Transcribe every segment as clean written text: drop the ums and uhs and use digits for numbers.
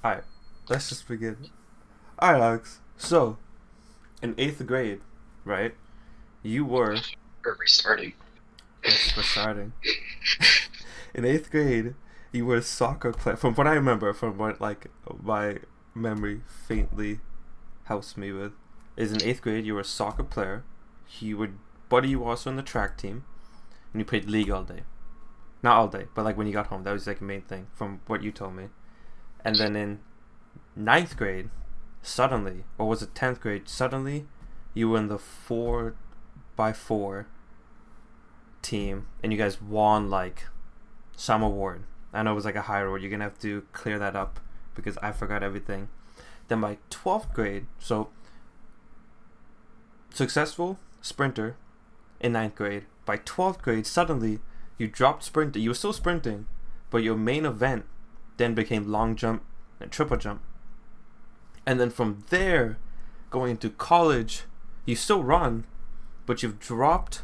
Alright, let's just begin. Alright, Alex. So, in 8th grade, right, you were... We're restarting. Yes, we're starting. In 8th grade, you were a soccer player. From what I remember, from what, like, my memory faintly helps me with, is in 8th grade, you were a soccer player. You were also in the track team, and you played league all day. Not all day, but, like, when you got home, that was, like, the main thing, from what you told me. And then in 9th grade, suddenly, or was it 10th grade, suddenly you were in the 4x4 team and you guys won like some award. I know it was like a high award. You're gonna have to clear that up because I forgot everything. Then by 12th grade, so successful sprinter in 9th grade. By 12th grade, suddenly you dropped sprinting. You were still sprinting, but your main event then became long jump and triple jump. And then from there, going into college, you still run, but you've dropped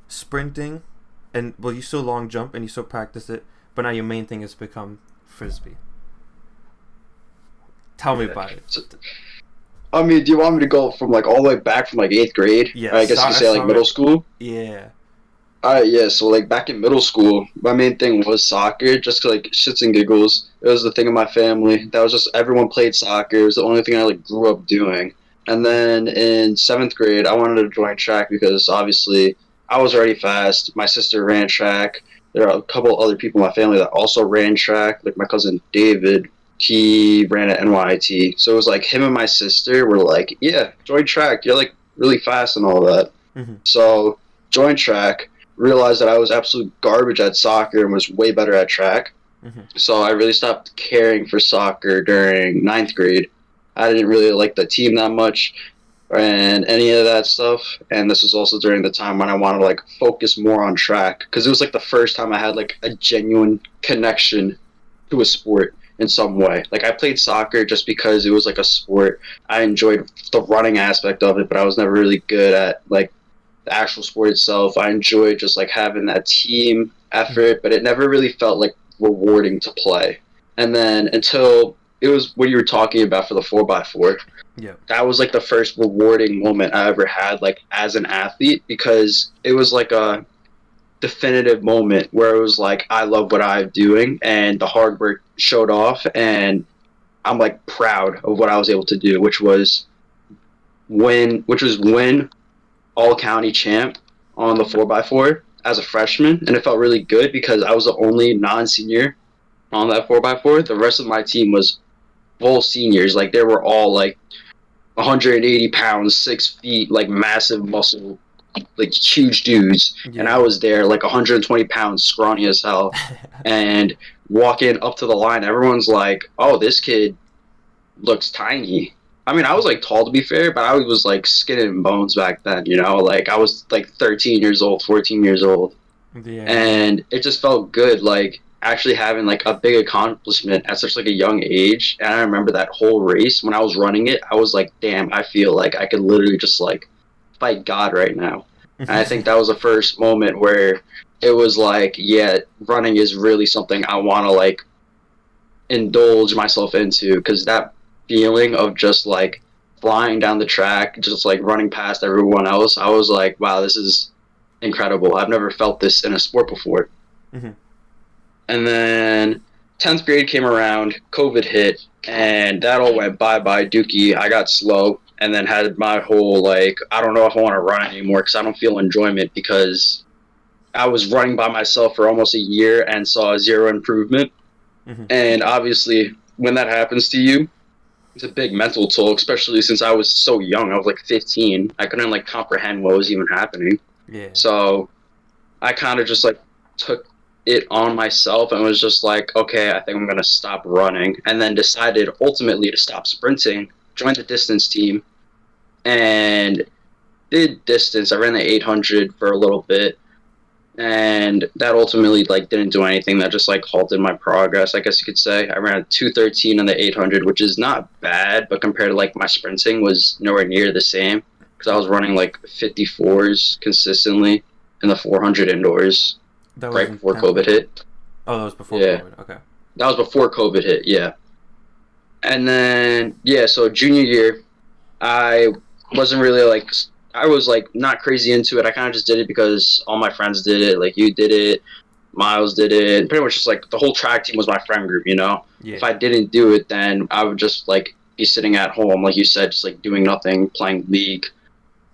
sprinting, and well, you still long jump and you still practice it, but now your main thing has become frisbee. Tell me about it. I mean, do you want me to go from like all the way back from like 8th grade? Yeah, I guess you could say like middle school. Yeah. Alright, yeah. So like back in middle school, my main thing was soccer, just like shits and giggles. It was the thing of my family. That was just everyone played soccer. It was the only thing I like grew up doing. And then in 7th grade, I wanted to join track because obviously I was already fast. My sister ran track. There are a couple other people in my family that also ran track, like my cousin David. He ran at NYT. So it was like him and my sister were like, yeah, join track. You're like really fast and all that. Mm-hmm. So joined track, realized that I was absolute garbage at soccer and was way better at track. Mm-hmm. So I really stopped caring for soccer during 9th grade. I didn't really like the team that much and any of that stuff. And this was also during the time when I wanted to like focus more on track because it was like the first time I had like a genuine connection to a sport in some way. Like I played soccer just because it was like a sport. I enjoyed the running aspect of it, but I was never really good at like the actual sport itself. I enjoyed just like having that team effort, but it never really felt like rewarding to play. And then until it was what you were talking about for the 4x4. Yeah. That was like the first rewarding moment I ever had like as an athlete because it was like a definitive moment where it was like I love what I'm doing and the hard work showed off and I'm like proud of what I was able to do, which was win all county champ on the 4x4 as a freshman, and it felt really good because I was the only non-senior on that 4x4. The rest of my team was full seniors. Like they were all like 180 pounds, 6 feet, like massive muscle, like huge dudes. Yeah. And I was there like 120 pounds, scrawny as hell. And walking up to the line, everyone's like, "Oh, this kid looks tiny." I mean, I was like tall to be fair, but I was like skin and bones back then, you know? Like I was like 13 years old, 14 years old. Yeah. And it just felt good, like actually having like a big accomplishment at such like a young age. And I remember that whole race when I was running it, I was like, damn, I feel like I could literally just like fight God right now. And I think that was the first moment where it was like, yeah, running is really something I want to like indulge myself into, because that feeling of just like flying down the track, just like running past everyone else, I was like, wow, this is incredible. I've never felt this in a sport before. Mm-hmm. And then 10th grade came around, COVID hit, and that all went bye-bye dookie. I got slow and then had my whole, like, I don't know if I want to run anymore because I don't feel enjoyment, because I was running by myself for almost a year and saw zero improvement. Mm-hmm. And obviously, when that happens to you, it's a big mental toll, especially since I was so young. I was like 15. I couldn't like comprehend what was even happening. Yeah. So I kind of just like took it on myself and was just like, okay, I think I'm going to stop running. And then decided ultimately to stop sprinting, joined the distance team, and did distance. I ran the 800 for a little bit. And that ultimately like didn't do anything. That just like halted my progress, I guess you could say. I ran a 213 on the 800, which is not bad, but compared to like my sprinting was nowhere near the same, because I was running like 54s consistently in the 400 indoors right before COVID hit. Oh, that was before Yeah. COVID. Okay. That was before COVID hit, yeah. And then yeah, so junior year, I wasn't really like I was like not crazy into it. I kind of just did it because all my friends did it. Like you did it, Miles did it. Pretty much just like the whole track team was my friend group. You know, Yeah. if I didn't do it, then I would just like be sitting at home, like you said, just like doing nothing, playing League.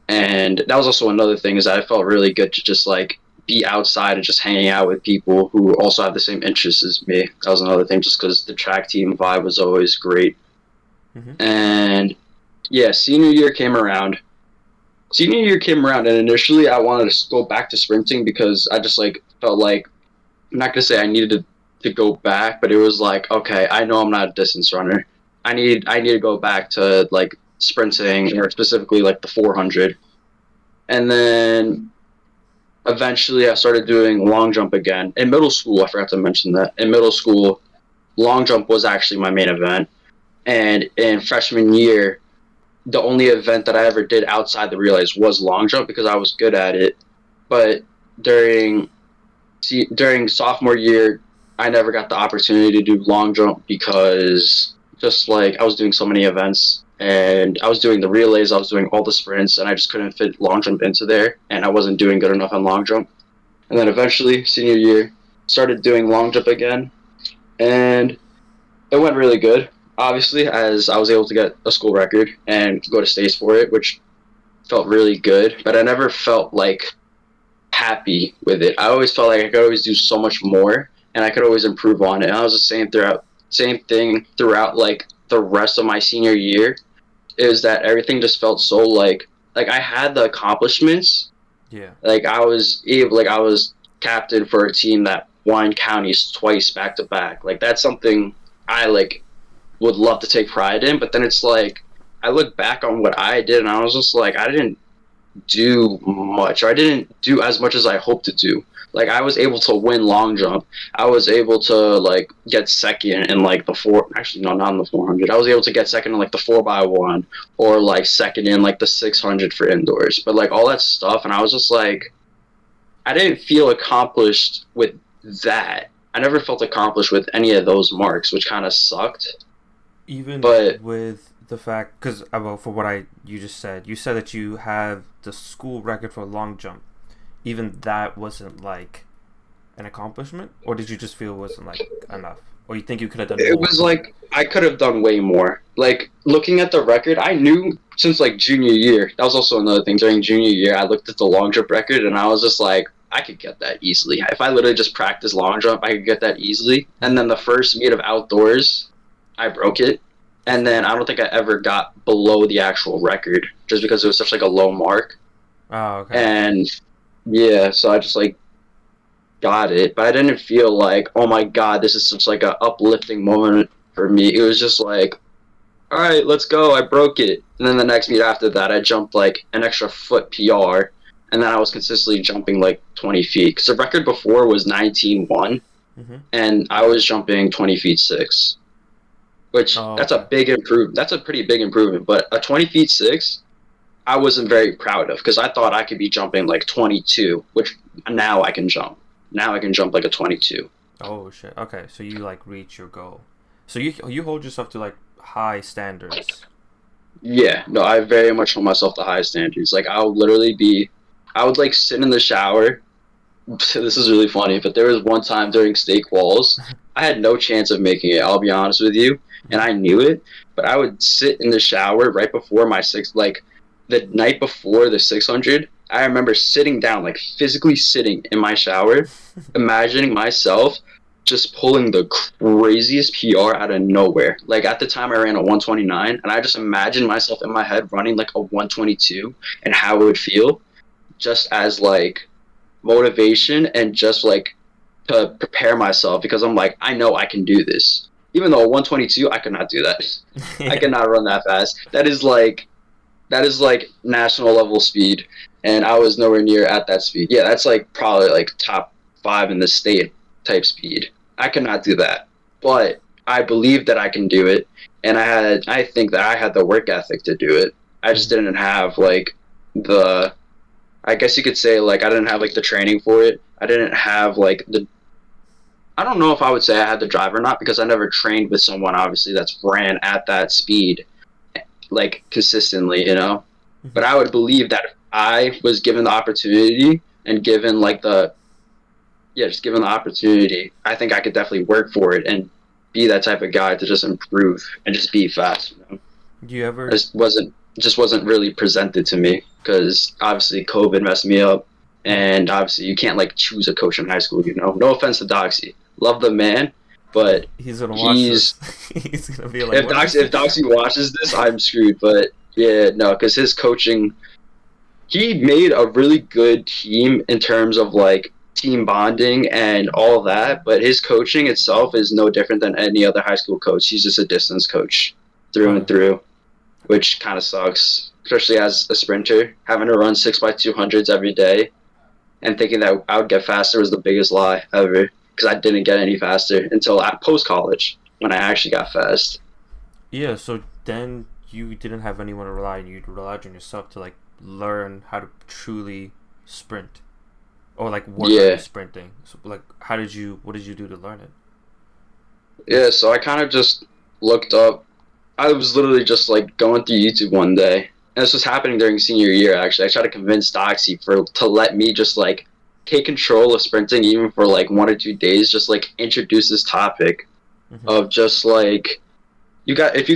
And that was also another thing is that I felt really good to just like be outside and just hanging out with people who also have the same interests as me. That was another thing, just because the track team vibe was always great. And yeah, senior year came around. Senior year came around, and initially I wanted to go back to sprinting because I just like felt like I'm not gonna say I needed to go back, but it was like okay, I know I'm not a distance runner. I need to go back to like sprinting or specifically like the 400. And then eventually I started doing long jump again. In middle school, I forgot to mention that. In middle school, long jump was actually my main event. And in freshman year, the only event that I ever did outside the relays was long jump because I was good at it. But during sophomore year, I never got the opportunity to do long jump because just like I was doing so many events and I was doing the relays, I was doing all the sprints, and I just couldn't fit long jump into there, and I wasn't doing good enough on long jump. And then eventually, senior year, started doing long jump again, and it went really good. Obviously, as I was able to get a school record and go to states for it, which felt really good, but I never felt like happy with it. I always felt like I could always do so much more, and I could always improve on it. And I was the same thing throughout like the rest of my senior year. Is that everything just felt so like I had the accomplishments. Yeah. Like I was captain for a team that won counties twice back to back. Like that's something I like would love to take pride in. But then it's like I look back on what I did and I was just like I didn't do much. Or I didn't do as much as I hoped to do. Like I was able to win long jump. I was able to like get second in like the not in the 400. I was able to get second in like the 4x1 or like second in like the 600 for indoors. But like all that stuff, and I was just like, I didn't feel accomplished with that. I never felt accomplished with any of those marks, which kind of sucked. Even But with the fact, because for what you just said, you said that you have the school record for long jump. Even that wasn't like an accomplishment, or did you just feel it wasn't like enough, or you think you could have done more? it was like I could have done way more. Like looking at the record, I knew since like junior year. That was also another thing. During junior year, I looked at the long jump record and I was just like, I could get that easily. If I literally just practice long jump, I could get that easily. And then the first meet of outdoors, I broke it. And then I don't think I ever got below the actual record just because it was such like a low mark. Oh, okay. And yeah, so I just like got it, but I didn't feel like, oh my god, this is such like a uplifting moment for me. It was just like, all right, let's go. I broke it, and then the next meet after that, I jumped like an extra foot PR, and then I was consistently jumping like 20 feet because the record before was 19.1, and I was jumping 20 feet 6, which that's a big improvement. That's a pretty big improvement, but a 20 feet 6. I wasn't very proud of because I thought I could be jumping like 22, which now I can jump. Now I can jump like a 22. Oh shit. Okay, so you like reach your goal. So you hold yourself to like high standards. Yeah, no, I very much hold myself to high standards. Like I would like sit in the shower. This is really funny, but there was one time during state quals, I had no chance of making it. I'll be honest with you, and I knew it. But I would sit in the shower right before my the night before the 600, I remember sitting down, like physically sitting in my shower, imagining myself just pulling the craziest PR out of nowhere. Like at the time I ran a 129, and I just imagined myself in my head running like a 122 and how it would feel, just as like motivation and just like to prepare myself because I'm like, I know I can do this. Even though a 122, I could not do that. I cannot run that fast. That is like national level speed, and I was nowhere near at that speed. Yeah, that's like probably like top 5 in the state type speed. I could not do that, but I believe that I can do it, and I think that I had the work ethic to do it. I just didn't have like I guess you could say like I didn't have like the training for it. I didn't have like I don't know if I would say I had the drive or not because I never trained with someone obviously that's ran at that speed like consistently, you know. But I would believe that if I was given the opportunity and given like the just given the opportunity, I think I could definitely work for it and be that type of guy to just improve and just be fast. You know? Do you ever? It just wasn't really presented to me because obviously COVID messed me up, and obviously you can't like choose a coach in high school. You know, no offense to Doxy, love the man, but He's gonna watch this. He's gonna be like, if Doxy watches this, I'm screwed. But yeah, no, because his coaching, he made a really good team in terms of like team bonding and all that, but his coaching itself is no different than any other high school coach. He's just a distance coach through and through, which kind of sucks, especially as a sprinter, having to run 6x200s every day and thinking that I would get faster was the biggest lie ever, because I didn't get any faster until at post-college when I actually got fast. Yeah, so then you didn't have anyone to rely on. You relied on yourself to like learn how to truly sprint. Or like work on sprinting. So like, what did you do to learn it? Yeah, so I kind of just looked up. I was literally just like going through YouTube one day, and this was happening during senior year. Actually, I tried to convince Doxy to let me just like take control of sprinting, even for like 1 or 2 days. Just like introduce this topic of just like if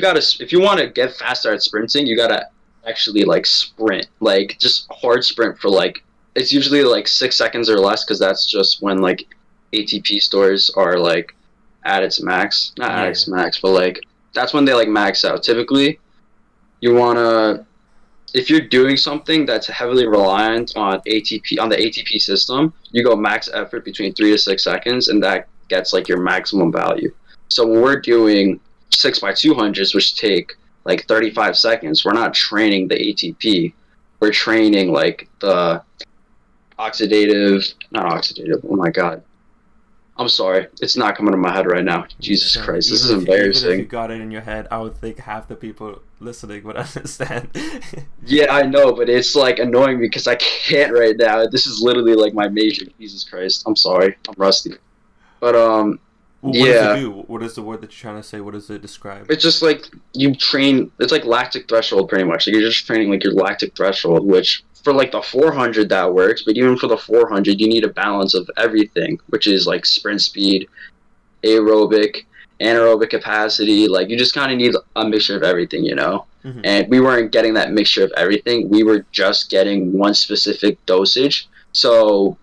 you want to get faster at sprinting, you gotta actually like sprint, like just hard sprint for like. It's usually like 6 seconds or less because that's just when like ATP stores are like at its max. Not at its max, but like that's when they like max out. Typically, you wanna if you're doing something that's heavily reliant on the ATP system, you go max effort between 3 to 6 seconds, and that gets like your maximum value. So when we're doing 6x200s, which take like 35 seconds, we're not training the ATP. We're training like the not oxidative. Oh my god. I'm sorry. It's not coming to my head right now. Jesus Christ. This is embarrassing. Even if you got it in your head, I would think half the people listening would understand. Yeah, I know, but it's like annoying because I can't right now. This is literally like my major. Jesus Christ. I'm sorry. I'm rusty. But what does it do? What is the word that you're trying to say? What does it describe? It's just like you train. It's like lactic threshold pretty much. Like you're just training like your lactic threshold, which for like the 400 that works, but even for the 400 you need a balance of everything, which is like sprint speed, aerobic, anaerobic capacity. Like you just kind of need a mixture of everything, you know. And we weren't getting that mixture of everything. We were just getting one specific dosage. So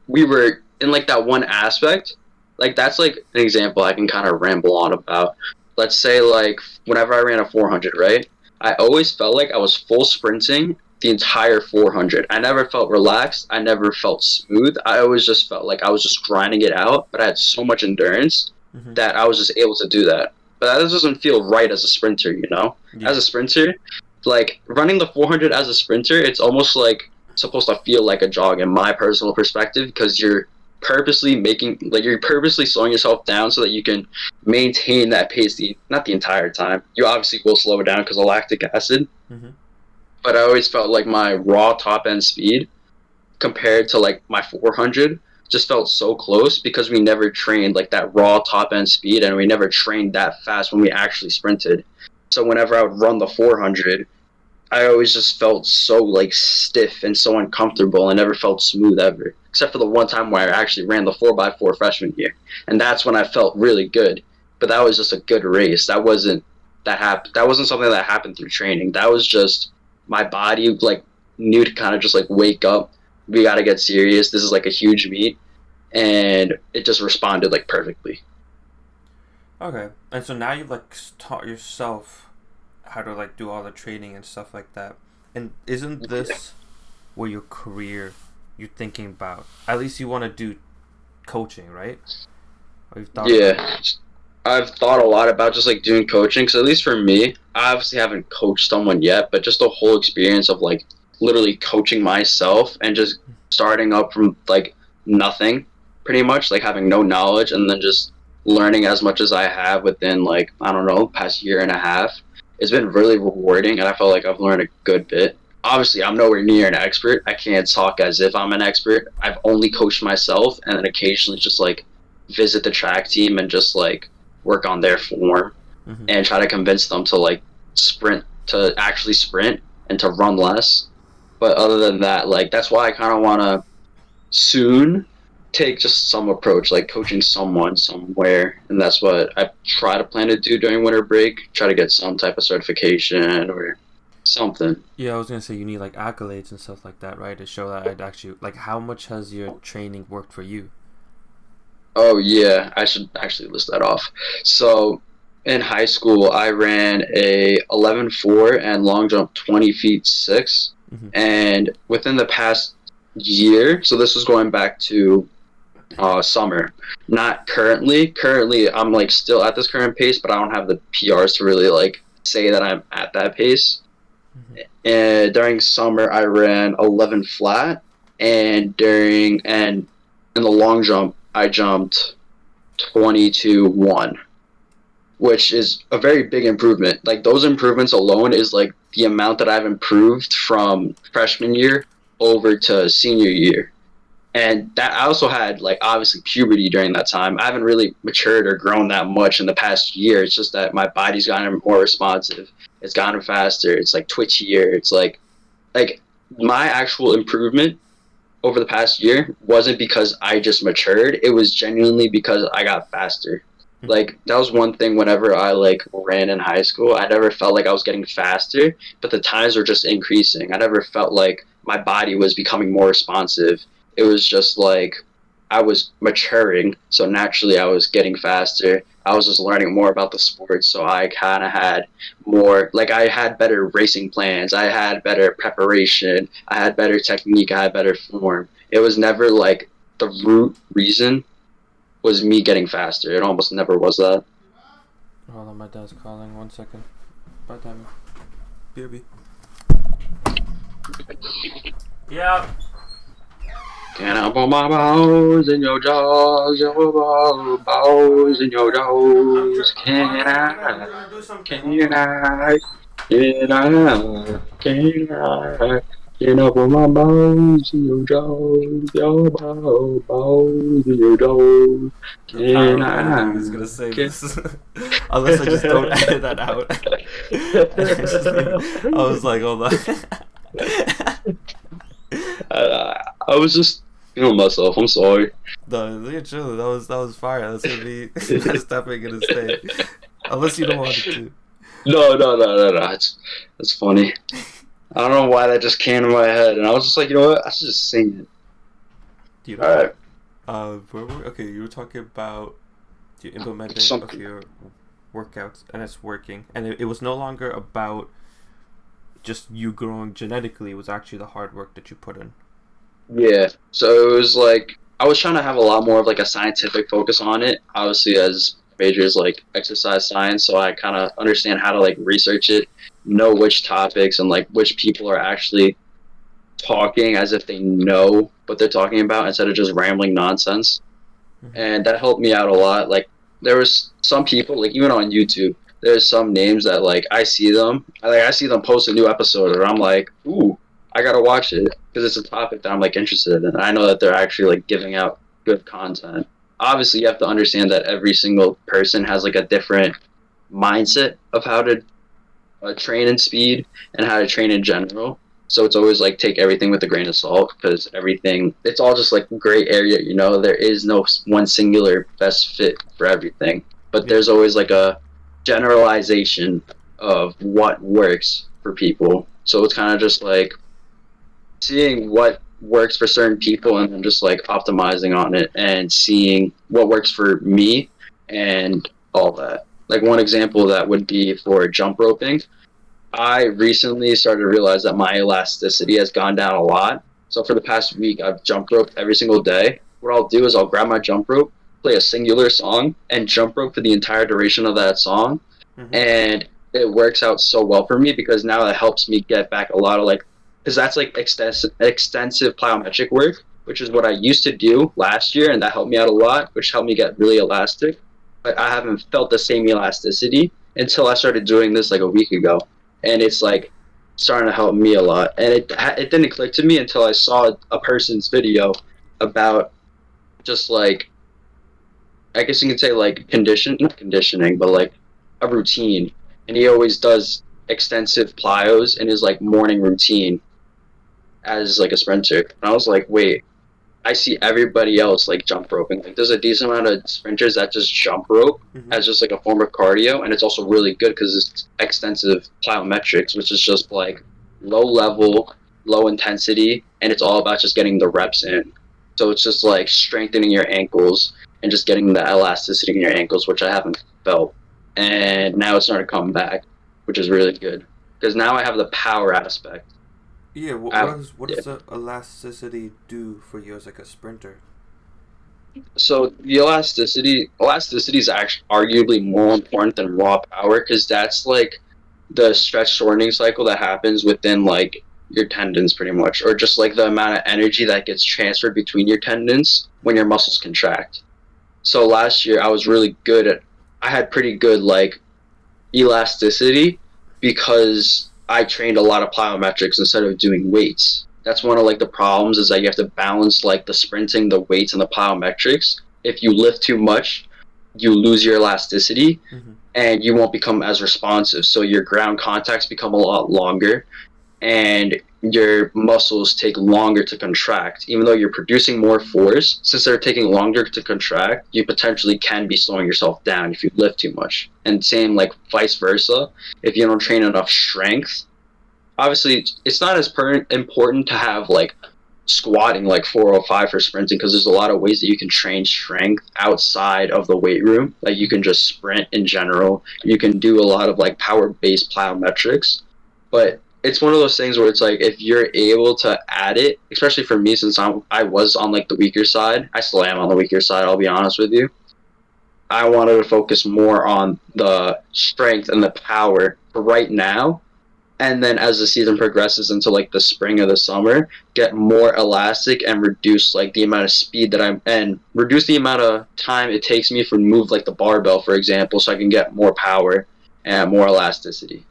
we were in like that one aspect. Like that's like an example I can kind of ramble on about. Let's say like whenever I ran a 400, right? I always felt like I was full sprinting the entire 400. I never felt relaxed. I never felt smooth. I always just felt like I was just grinding it out, but I had so much endurance that I was just able to do that. But that doesn't feel right as a sprinter, you know? Yeah. As a sprinter, like running the 400 as a sprinter, it's almost like supposed to feel like a jog in my personal perspective, because you're purposely slowing yourself down so that you can maintain that pace not the entire time. You obviously will slow it down because of lactic acid. But I always felt like my raw top end speed compared to like my 400 just felt so close, because we never trained like that raw top end speed, and we never trained that fast when we actually sprinted. So whenever I would run the 400, I always just felt so like stiff and so uncomfortable, and never felt smooth ever, except for the one time where I actually ran the 4x4 freshman year, and that's when I felt really good. But that was just a good race. That wasn't something that happened through training. That was just my body like knew to kind of just like wake up. We got to get serious. This is like a huge meet, and it just responded like perfectly. Okay, and so now you've like taught yourself how to like do all the training and stuff like that. And isn't this where your career you're thinking about? At least you want to do coaching, right? I've thought a lot about just like doing coaching, because at least for me, I obviously haven't coached someone yet, but just the whole experience of like literally coaching myself and just starting up from like nothing, pretty much like having no knowledge, and then just learning as much as I have within like, I don't know, past year and a half. It's been really rewarding, and I feel like I've learned a good bit. Obviously, I'm nowhere near an expert. I can't talk as if I'm an expert. I've only coached myself, and then occasionally just like visit the track team and just like work on their form and try to convince them to like actually sprint and to run less. But other than that, like that's why I kind of want to soon take just some approach, like coaching someone somewhere, and that's what I try to plan to do during winter break. Try to get some type of certification or something. Yeah, I was gonna say you need like accolades and stuff like that, right? To show that I'd actually like. How much has your training worked for you? Oh yeah, I should actually list that off. So in high school, I ran a 11.4 and long jump 20 feet 6, and within the past year, so this was going back to summer, not currently. Currently, I'm like still at this current pace, but I don't have the PRs to really like say that I'm at that pace. And during summer, I ran 11 flat, and in the long jump, I jumped 22.1, which is a very big improvement. Like those improvements alone is like the amount that I've improved from freshman year over to senior year. And that I also had like obviously puberty during that time. I haven't really matured or grown that much in the past year. It's just that my body's gotten more responsive. It's gotten faster. It's like twitchier. It's like my actual improvement over the past year wasn't because I just matured. It was genuinely because I got faster. Like that was one thing whenever I like ran in high school, I never felt like I was getting faster, but the times were just increasing. I never felt like my body was becoming more responsive. It was just like I was maturing, so naturally I was getting faster. I was just learning more about the sport, so I kind of had more, like I had better racing plans, I had better preparation, I had better technique, I had better form. It was never like the root reason was me getting faster. It almost never was that. Hold on, my dad's calling. 1 second. Bye, time. BRB. Yeah. Can I put my balls in your jaws, your balls in your jaws? Can I put my balls in your jaws, your balls in your jaws? Can I? He's gonna say this. Unless I just don't edit that out. I was like, hold on. I was just feeling myself. I'm sorry. No, you're chill. That was fire. That's gonna be. That's definitely gonna stay. Unless you don't want it to. No. It's funny. I don't know why that just came to my head, and I was just like, you know what? I should just sing it. You know, all right. Okay, you were talking about you implementing of your workouts, and it's working, and it was no longer about just you growing genetically. It was actually the hard work that you put in. Yeah. So it was like I was trying to have a lot more of like a scientific focus on it. Obviously, as majors like exercise science, so I kind of understand how to like research it, know which topics and like which people are actually talking as if they know what they're talking about instead of just rambling nonsense. And that helped me out a lot. Like there was some people, like even on YouTube, there's some names that like I see them post a new episode and I'm like, ooh, I gotta watch it because it's a topic that I'm like interested in. I know that they're actually like giving out good content. Obviously you have to understand that every single person has like a different mindset of how to train in speed and how to train in general. So it's always like take everything with a grain of salt because it's all just like gray area, you know. There is no one singular best fit for everything, but there's always like a generalization of what works for people. So it's kind of just like seeing what works for certain people and then just like optimizing on it and seeing what works for me and all that. Like one example of that would be for jump roping. I recently started to realize that my elasticity has gone down a lot. So for the past week, I've jump roped every single day. What I'll do is I'll grab my jump rope, play a singular song, and jump rope for the entire duration of that song. And it works out so well for me because now it helps me get back a lot of like, because that's like extensive plyometric work, which is what I used to do last year, and that helped me out a lot, which helped me get really elastic. But I haven't felt the same elasticity until I started doing this like a week ago. And it's like starting to help me a lot. And it didn't click to me until I saw a person's video about just like I guess you could say like not conditioning, but like a routine. And he always does extensive plyos in his like morning routine as like a sprinter. And I was like, wait, I see everybody else like jump roping. Like there's a decent amount of sprinters that just jump rope as just like a form of cardio, and it's also really good because it's extensive plyometrics, which is just like low level, low intensity, and it's all about just getting the reps in. So it's just like strengthening your ankles and just getting the elasticity in your ankles, which I haven't felt. And now it's starting to come back, which is really good because now I have the power aspect. Yeah, what does the elasticity do for you as like a sprinter? So the elasticity is actually arguably more important than raw power because that's like the stretch shortening cycle that happens within like your tendons pretty much, or just like the amount of energy that gets transferred between your tendons when your muscles contract. So last year I had pretty good like elasticity because I trained a lot of plyometrics instead of doing weights. That's one of like the problems is that you have to balance like the sprinting, the weights, and the plyometrics. If you lift too much, you lose your elasticity and you won't become as responsive. So your ground contacts become a lot longer and your muscles take longer to contract. Even though you're producing more force, since they're taking longer to contract, you potentially can be slowing yourself down if you lift too much. And same like vice versa, if you don't train enough strength. Obviously, it's not as important to have like squatting like 405 for sprinting because there's a lot of ways that you can train strength outside of the weight room. Like you can just sprint in general. You can do a lot of like power-based plyometrics. But it's one of those things where it's like if you're able to add it, especially for me since I was on like the weaker side, I still am on the weaker side, I'll be honest with you. I wanted to focus more on the strength and the power for right now, and then as the season progresses into like the spring or the summer, get more elastic and reduce like the amount of speed and reduce the amount of time it takes me for move like the barbell, for example, so I can get more power and more elasticity.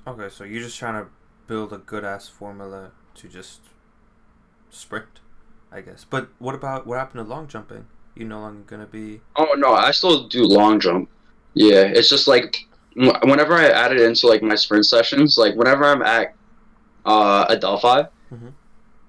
Okay, so you're just trying to build a good ass formula to just sprint, I guess. But what happened to long jumping? You no longer gonna be? Oh no, I still do long jump. Yeah, it's just like whenever I add it into like my sprint sessions, like whenever I'm at Adelphi,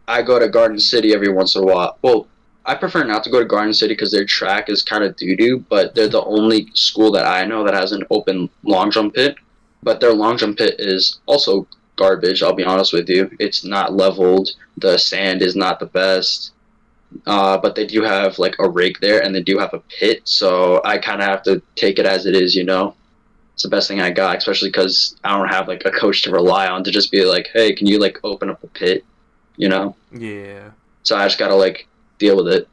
I go to Garden City every once in a while. Well, I prefer not to go to Garden City because their track is kind of doo-doo, but they're the only school that I know that has an open long jump pit. But their long jump pit is also garbage, I'll be honest with you. It's not leveled. The sand is not the best. But they do have like a rig there and they do have a pit. So I kind of have to take it as it is, you know. It's the best thing I got, especially because I don't have like a coach to rely on to just be like, hey, can you like open up a pit, you know? Yeah. So I just got to like deal with it.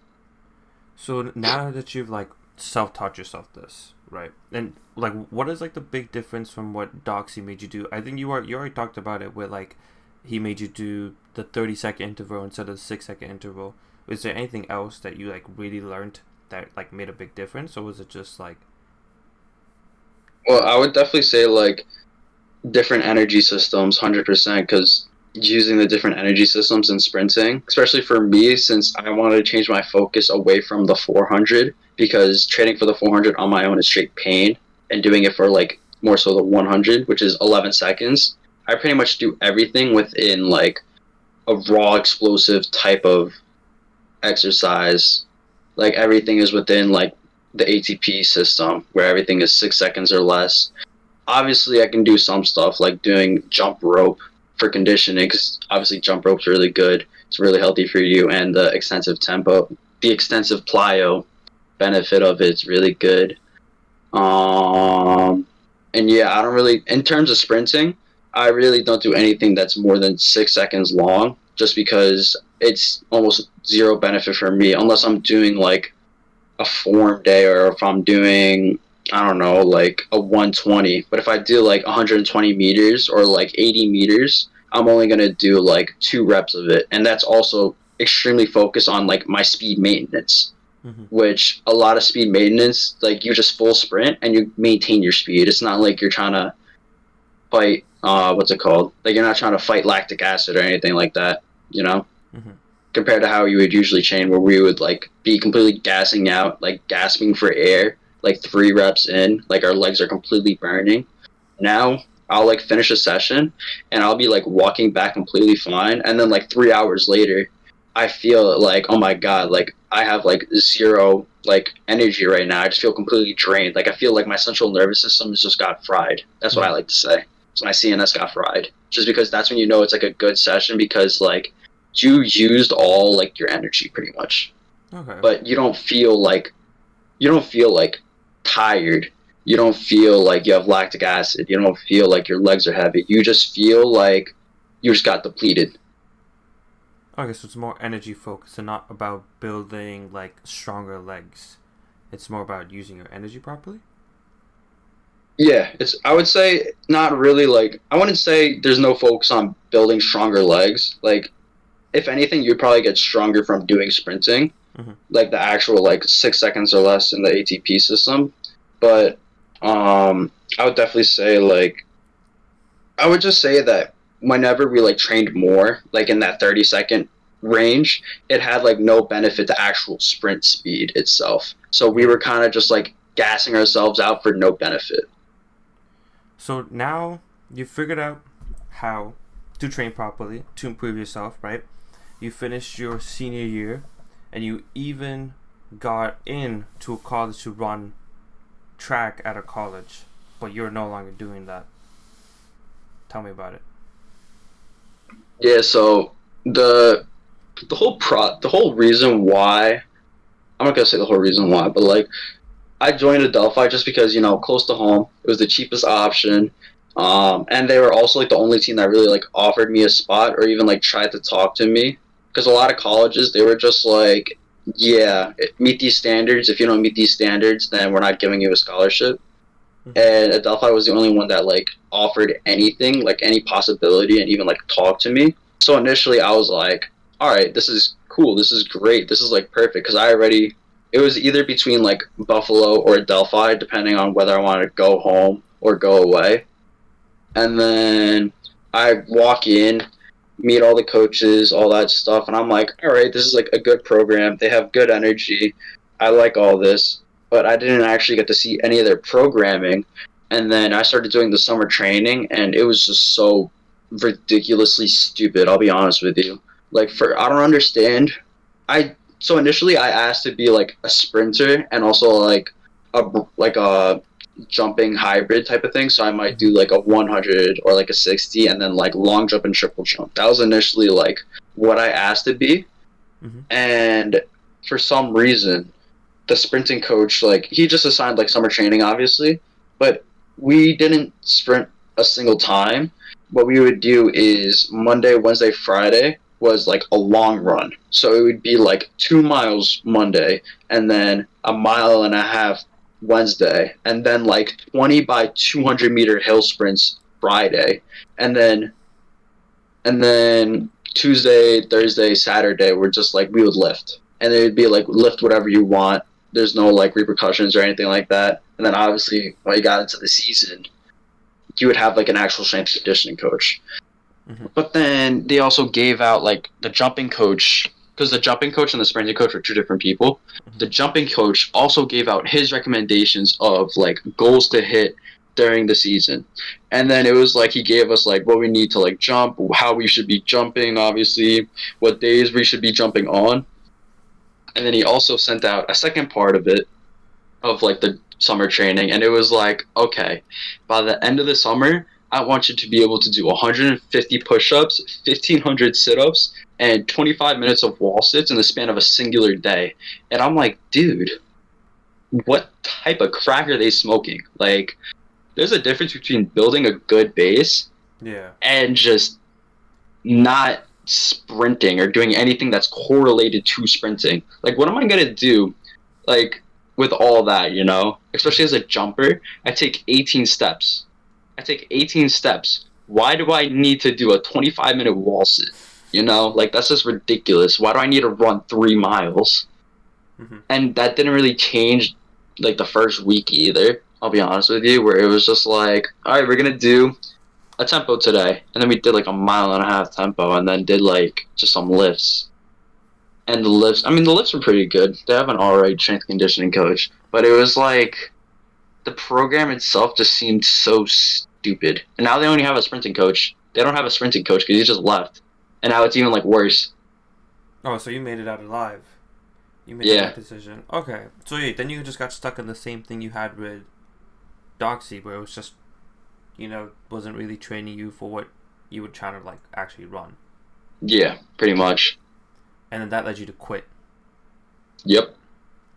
So now that you've like self-taught yourself this, right? And like, what is like the big difference from what Doxy made you do? I think you already talked about it where like he made you do the 30-second interval instead of the 6-second interval. Was there anything else that you like really learned that like made a big difference, or was it just like? Well, I would definitely say like different energy systems, 100%, because using the different energy systems in sprinting, especially for me, since I wanted to change my focus away from the 400, because training for the 400 on my own is straight pain, and doing it for like more so the 100, which is 11 seconds, I pretty much do everything within like a raw explosive type of exercise. Like everything is within like the ATP system where everything is 6 seconds or less. Obviously I can do some stuff like doing jump rope for conditioning, because obviously jump rope's really good. It's really healthy for you, and the extensive plyo benefit of it's really good. And yeah, I don't really, in terms of sprinting, I really don't do anything that's more than 6 seconds long, just because it's almost zero benefit for me unless I'm doing like a form day, or if I'm doing, I don't know, like a 120. But if I do like 120 meters or like 80 meters, I'm only going to do like 2 reps of it. And that's also extremely focused on like my speed maintenance, which a lot of speed maintenance, like you just full sprint and you maintain your speed. It's not like you're trying to fight, what's it called? Like you're not trying to fight lactic acid or anything like that, you know? compared to how you would usually train, where we would like be completely gassing out, like gasping for air, like 3 reps in, like our legs are completely burning. Now I'll like finish a session and I'll be like walking back completely fine, and then like 3 hours later I feel like, oh my god, like I have like zero like energy right now. I just feel completely drained. Like I feel like my central nervous system has just got fried. That's what I like to say. So my CNS got fried. Just because that's when you know it's like a good session, because like you used all like your energy pretty much. Okay. But you don't feel like tired. You don't feel like you have lactic acid. You don't feel like your legs are heavy. You just feel like you just got depleted. Okay, so it's more energy focused and not about building like stronger legs. It's more about using your energy properly. Yeah, I would say not really like, I wouldn't say there's no focus on building stronger legs. Like, if anything, you'd probably get stronger from doing sprinting, like the actual like 6 seconds or less in the ATP system. But I would definitely say like, I would just say that whenever we like trained more, like in that 30-second range, it had like no benefit to actual sprint speed itself. So we were kind of just like gassing ourselves out for no benefit. So now you figured out how to train properly to improve yourself, right? You finished your senior year and you even got into a college to run track at a college, but you're no longer doing that. Tell me about it. Yeah, so the whole reason why, I'm not gonna say the whole reason why, but like I joined Adelphi just because, you know, close to home, it was the cheapest option, and they were also like the only team that really like offered me a spot or even like tried to talk to me, because a lot of colleges, they were just like, yeah, meet these standards. If you don't meet these standards, then we're not giving you a scholarship. And Adelphi was the only one that like offered anything, like any possibility, and even like talked to me. So initially I was like, all right, this is cool, this is great, this is like perfect, because it was either between like Buffalo or Adelphi, depending on whether I wanted to go home or go away. And then I walk in, meet all the coaches, all that stuff, and I'm like, all right, this is like a good program, they have good energy, I like all this. But I didn't actually get to see any of their programming. And then I started doing the summer training, and it was just so ridiculously stupid, I'll be honest with you. Like, I don't understand. So initially I asked to be like a sprinter and also like a jumping hybrid type of thing. So I might do like a 100 or like a 60 and then like long jump and triple jump. That was initially like what I asked to be. And for some reason, the sprinting coach, like, he just assigned like summer training, obviously, but we didn't sprint a single time. What we would do is Monday, Wednesday, Friday was like a long run. So it would be like 2 miles Monday, and then a mile and a half Wednesday, and then like 20 by 200 meter hill sprints Friday, and then Tuesday, Thursday, Saturday were just like, we would lift, and it would be like, lift whatever you want. There's no like repercussions or anything like that. And then obviously when you got into the season, you would have like an actual strength and conditioning coach. But then they also gave out like the jumping coach, because the jumping coach and the sprinting coach were 2 different people. The jumping coach also gave out his recommendations of like goals to hit during the season. And then it was like he gave us like what we need to like jump, how we should be jumping, obviously, what days we should be jumping on. And then he also sent out a second part of it, of like the summer training, and it was like, okay, by the end of the summer, I want you to be able to do 150 push-ups, 1,500 sit-ups, and 25 minutes of wall sits in the span of a singular day. And I'm like, dude, what type of crack are they smoking? Like, there's a difference between building a good base and just not sprinting or doing anything that's correlated to sprinting. Like, what am I gonna do, like, with all that, you know? Especially as a jumper, I take 18 steps. Why do I need to do a 25-minute wall sit? You know, like, that's just ridiculous. Why do I need to run 3 miles? And that didn't really change like the first week either, I'll be honest with you, where it was just like, all right, we're gonna do a tempo today, and then we did like a 1.5 mile tempo, and then did like just some lifts. And the lifts, I mean, the lifts were pretty good. They have an alright strength conditioning coach, but it was like the program itself just seemed so stupid. And now they only have a sprinting coach. They don't have a sprinting coach because he just left, and now it's even like worse. Oh, so you made it out alive. You made the Yeah, right decision. Okay. So yeah, then you just got stuck in the same thing you had with Doxy, where it was just, wasn't really training you for what you were trying to like actually run. yeah, pretty much. And then that led you to quit. Yep.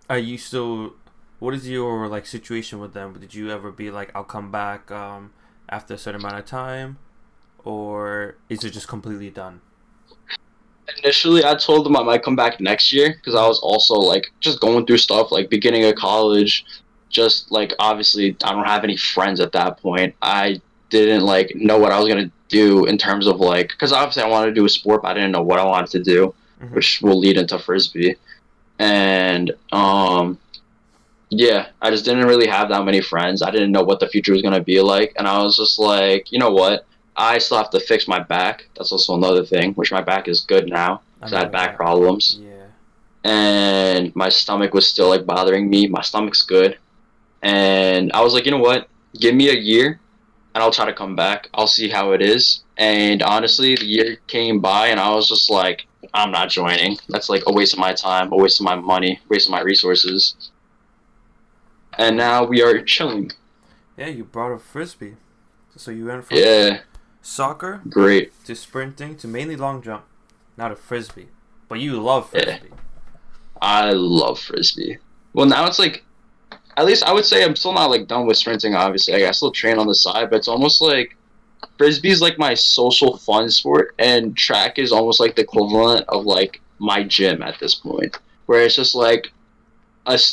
Are you still? What is your like situation with them? Did you ever be like, I'll come back after a certain amount of time, or is it just completely done? Initially, I told them I might come back next year because I was also like just going through stuff like beginning of college. Just like obviously, I don't have any friends at that point. I didn't like know what I was gonna do in terms of like because obviously I wanted to do a sport, but I didn't know what I wanted to do, Mm-hmm. which will lead into frisbee. And yeah, I just didn't really have that many friends. I didn't know what the future was gonna be like, and I was just like, you know what? I still have to fix my back. That's also another thing, which my back is good now I because I had remember back that. problems, Yeah. and my stomach was still like bothering me. My stomach's good, and I was like, you know what? Give me a year, and I'll try to come back. I'll see how it is. And honestly, the year came by, and I was just like, I'm not joining. That's like a waste of my time, a waste of my money, waste of my resources. And Oh, now we are chilling. yeah. You brought up frisbee, so you went from Yeah, soccer great. to sprinting to mainly long jump, not a frisbee. But you love Yeah, frisbee. I love frisbee. Well, now it's like at least I would say I'm still not like done with sprinting. Obviously, like, I still train on the side, but it's almost like frisbee is like my social fun sport, and track is almost like the equivalent of like my gym at this point, where it's just like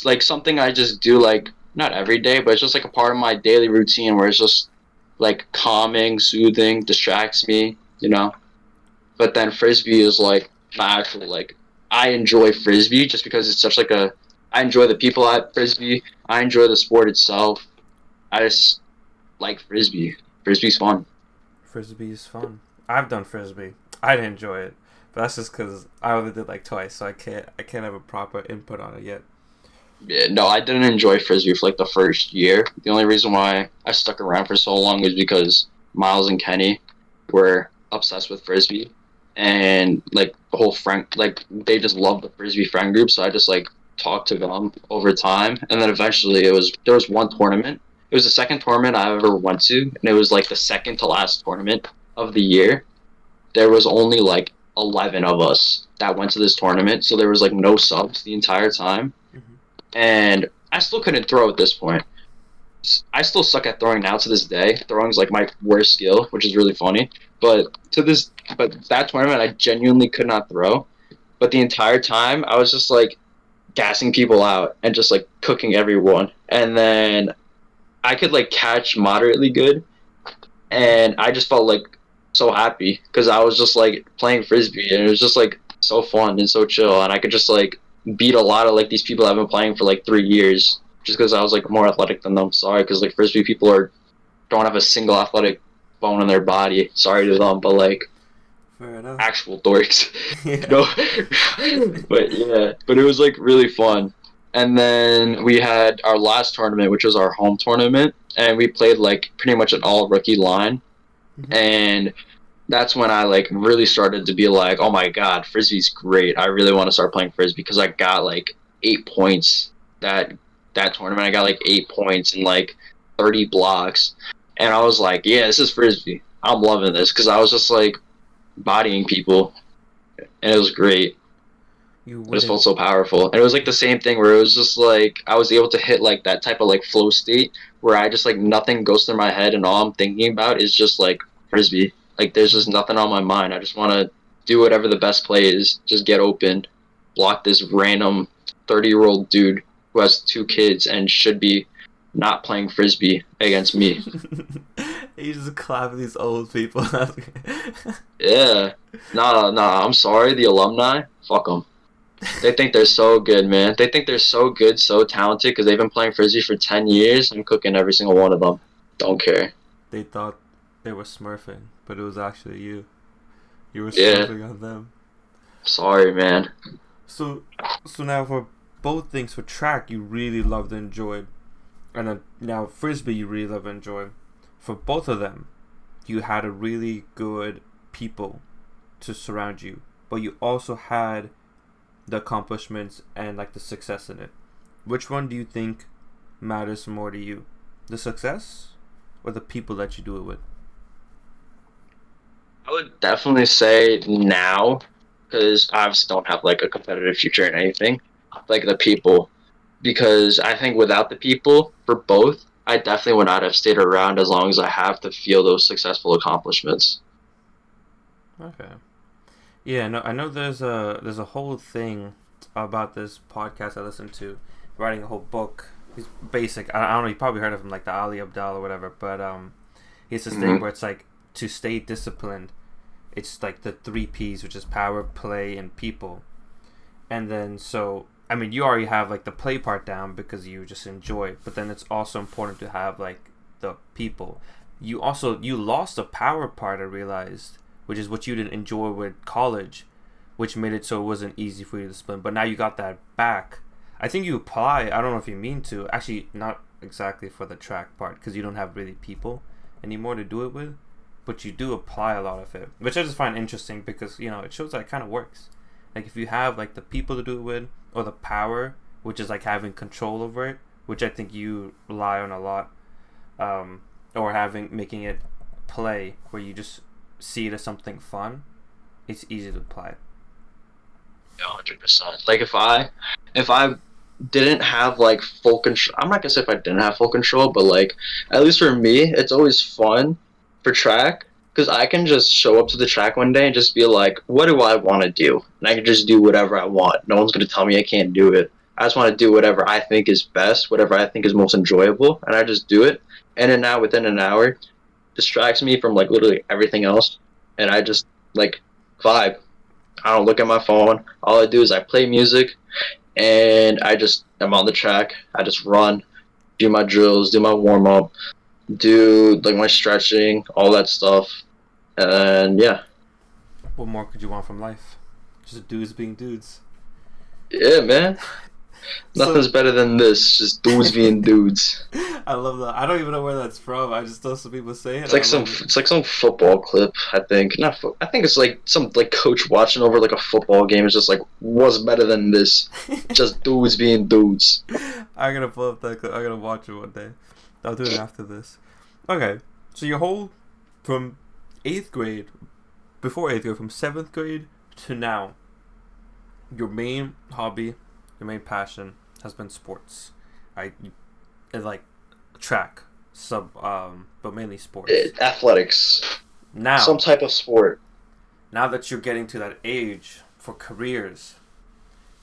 like something I just do like not every day, but it's just like a part of my daily routine where it's just like calming, soothing, distracts me, you know. But then frisbee is like my actual like I enjoy frisbee just because it's such like a I enjoy the people at frisbee. I enjoy the sport itself. I just like frisbee. Frisbee's fun. Frisbee is fun. I've done frisbee. I didn't enjoy it, but that's just because I only did like twice, so I can't have a proper input on it yet. Yeah, no, I didn't enjoy frisbee for like the first year. The only reason why I stuck around for so long was because Miles and Kenny were obsessed with frisbee, and like the whole friend, like they just loved the frisbee friend group. So I just like talked to them over time, and then eventually there was one tournament. It was the second tournament I ever went to, and it was like the second to last tournament of the year. There was only like 11 of us that went to this tournament, so there was like no subs the entire time, Mm-hmm. and I still couldn't throw at this point. I still suck at throwing now to this day. Throwing is like my worst skill, which is really funny. But that tournament, I genuinely could not throw. But the entire time, I was just like gassing people out and just like cooking everyone. And then I could like catch moderately good, Mm-hmm. and I just felt like so happy because I was just like playing frisbee, and it was just like so fun and so chill, and I could just like beat a lot of like these people I've been playing for like 3 years just because I was like more athletic than them. Sorry, because like frisbee people are don't have a single athletic bone in their body. Sorry to them, but like Fair enough. actual dorks, Yeah. no. But yeah, but it was like really fun. And then we had our last tournament, which was our home tournament, and we played like pretty much an all rookie line, Mm-hmm. and that's when I like really started to be like, oh my god, frisbee's great. I really want to start playing frisbee because I got like 8 points that that tournament. I got like 8 points and like 30 blocks, and I was like, yeah, this is frisbee. I'm loving this because I was just like bodying people, and it was great. You It just wouldn't. felt so powerful, and it was like the same thing where it was just like I was able to hit like that type of like flow state where I just like nothing goes through my head and all I'm thinking about is just like frisbee. Like there's just nothing on my mind. I just want to do whatever the best play is. Just get open, block this random 30-year-old dude who has 2 kids and should be not playing frisbee against me. You just clap these old people. Yeah, nah. I'm sorry, the alumni. Fuck them. They think they're so good, man. They think they're so good, so talented because they've been playing frisbee for 10 years. I'm cooking every single one of them. Don't care. They thought they were smurfing, but it was actually you. You were Yeah, smurfing on them. sorry, man. So, so now for both things, for track, you really loved and enjoyed, and then now frisbee, you really love and enjoy. For both of them, you had a really good people to surround you, but you also had the accomplishments and like the success in it. Which one do you think matters more to you, the success or the people that you do it with? I would definitely say now, because I obviously don't have like a competitive future in anything, like the people. Because I think without the people for both, I definitely would not have stayed around as long as I have to feel those successful accomplishments. Okay. Yeah, no, I know there's a whole thing about this podcast I listened to, writing a whole book. He's basic. I don't know. You probably heard of him, like the Ali Abdal or whatever. But he has this thing where it's like to stay disciplined. It's like the three P's, which is power, play, and people. And then so I mean, you already have like the play part down because you just enjoy it. But then it's also important to have like the people. You lost the power part. I realized, which is what you didn't enjoy with college, which made it so it wasn't easy for you to split. But now you got that back. I think you apply. I don't know if you mean to. Actually, not exactly for the track part because you don't have really people anymore to do it with. But you do apply a lot of it, which I just find interesting because it shows that it kind of works. Like if you have like the people to do it with or the power, which is like having control over it, which I think you rely on a lot, or making it play where you just see it as something fun, it's easy to apply. 100%. Like if I didn't have like full control, I'm not gonna say if I didn't have full control, but like at least for me, it's always fun for track because I can just show up to the track one day and just be like, what do I want to do? And I can just do whatever I want. No one's gonna tell me I can't do it. I just want to do whatever I think is best, whatever I think is most enjoyable, and I just do it. And then now within an hour, distracts me from like literally everything else, and I just like vibe. I don't look at my phone. All I do is I play music, and I'm on the track. I just run, do my drills, do my warm up, do like my stretching, all that stuff, and yeah, What more could you want from life? Just dudes being dudes. yeah, man. Nothing's So better than this. Just dudes being dudes. I love that. I don't even know where that's from. I just know some people say it. It's And like I some love it. it's like some football clip. I think not. I think it's like some like coach watching over like a football game. It's just like what's better than this? Just dudes being dudes. I'm gonna pull up that clip. I'm gonna watch it one day. I'll do it after this. Okay, so your whole from eighth grade, before eighth grade, from seventh grade to now, your main hobby, your main passion has been sports, right? And like track, but mainly sports. Athletics, some Now, type of sport. now that you're getting to that age for careers,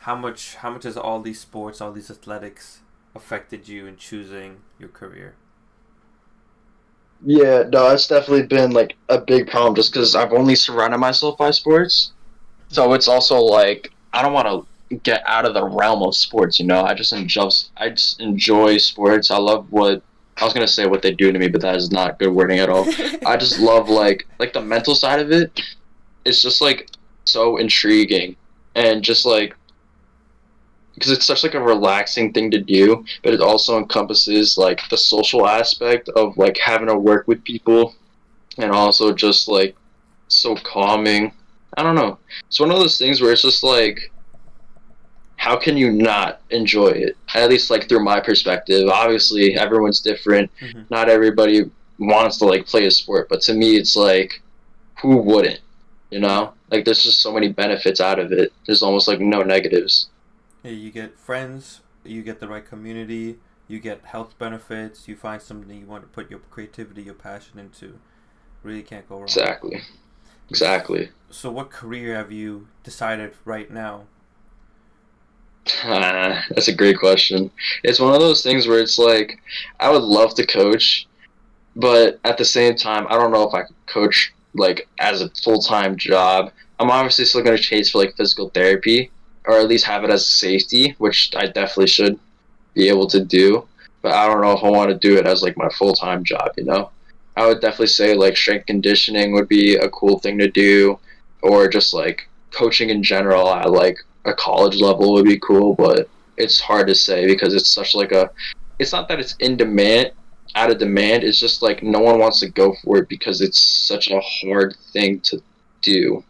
how much has all these sports, all these athletics affected you in choosing your career? Yeah, no, it's definitely been like a big problem just because I've only surrounded myself by sports. So it's also like I don't want to get out of the realm of sports. I just enjoy sports. I love what I was gonna say what they do to me, but that is not good wording at all. I just love like the mental side of it. It's just like so intriguing and just like because it's such like a relaxing thing to do, but it also encompasses like the social aspect of like having to work with people and also just like so calming. I don't know. It's one of those things where it's just like how can you not enjoy it? At least like through my perspective. Obviously everyone's different. Hmm. Not everybody wants to like play a sport, but to me it's like who wouldn't? You Yeah. know? Like there's just so many benefits out of it. There's almost like no negatives. Yeah, you get friends, you get the right community, you get health benefits, you find something you want to put your creativity, your passion into. Really can't go wrong. Exactly. Exactly. So, what career have you decided right now? That's a great question. It's one of those things where it's like I would love to coach, but at the same time, I don't know if I could coach like as a full-time job. I'm obviously still going to chase for like physical therapy or at least have it as a safety, which I definitely should be able to do. But I don't know if I want to do it as like my full-time job, you know? I would definitely say like strength conditioning would be a cool thing to do or just like coaching in general. I like a college level would be cool, but it's hard to say because it's such like a. It's not that it's in demand, out of demand. It's just like no one wants to go for it because it's such a hard thing to do.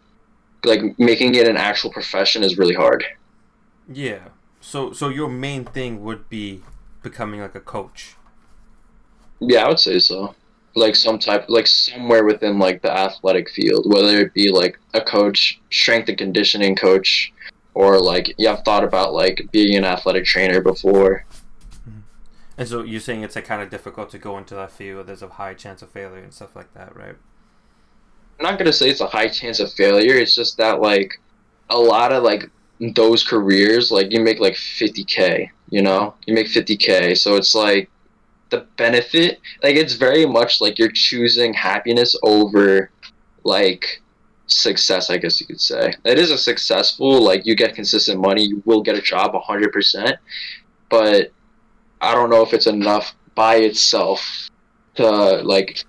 Like making it an actual profession is really hard. Yeah. So your main thing would be becoming like a coach. Yeah, I would say so. Like some type, like somewhere within like the athletic field, whether it be like a coach, strength and conditioning coach, or like yeah, I've thought about like being an athletic trainer before. And so you're saying it's like kind of difficult to go into that field. There's a high chance of failure and stuff like that, right? I'm not gonna say it's a high chance of failure. It's just that like a lot of like those careers, like you make like 50K, you make 50K, so it's like the benefit, like it's very much like you're choosing happiness over like success, I guess you could say. It is a successful, like you get consistent money, you will get a job 100%, but I don't know if it's enough by itself to like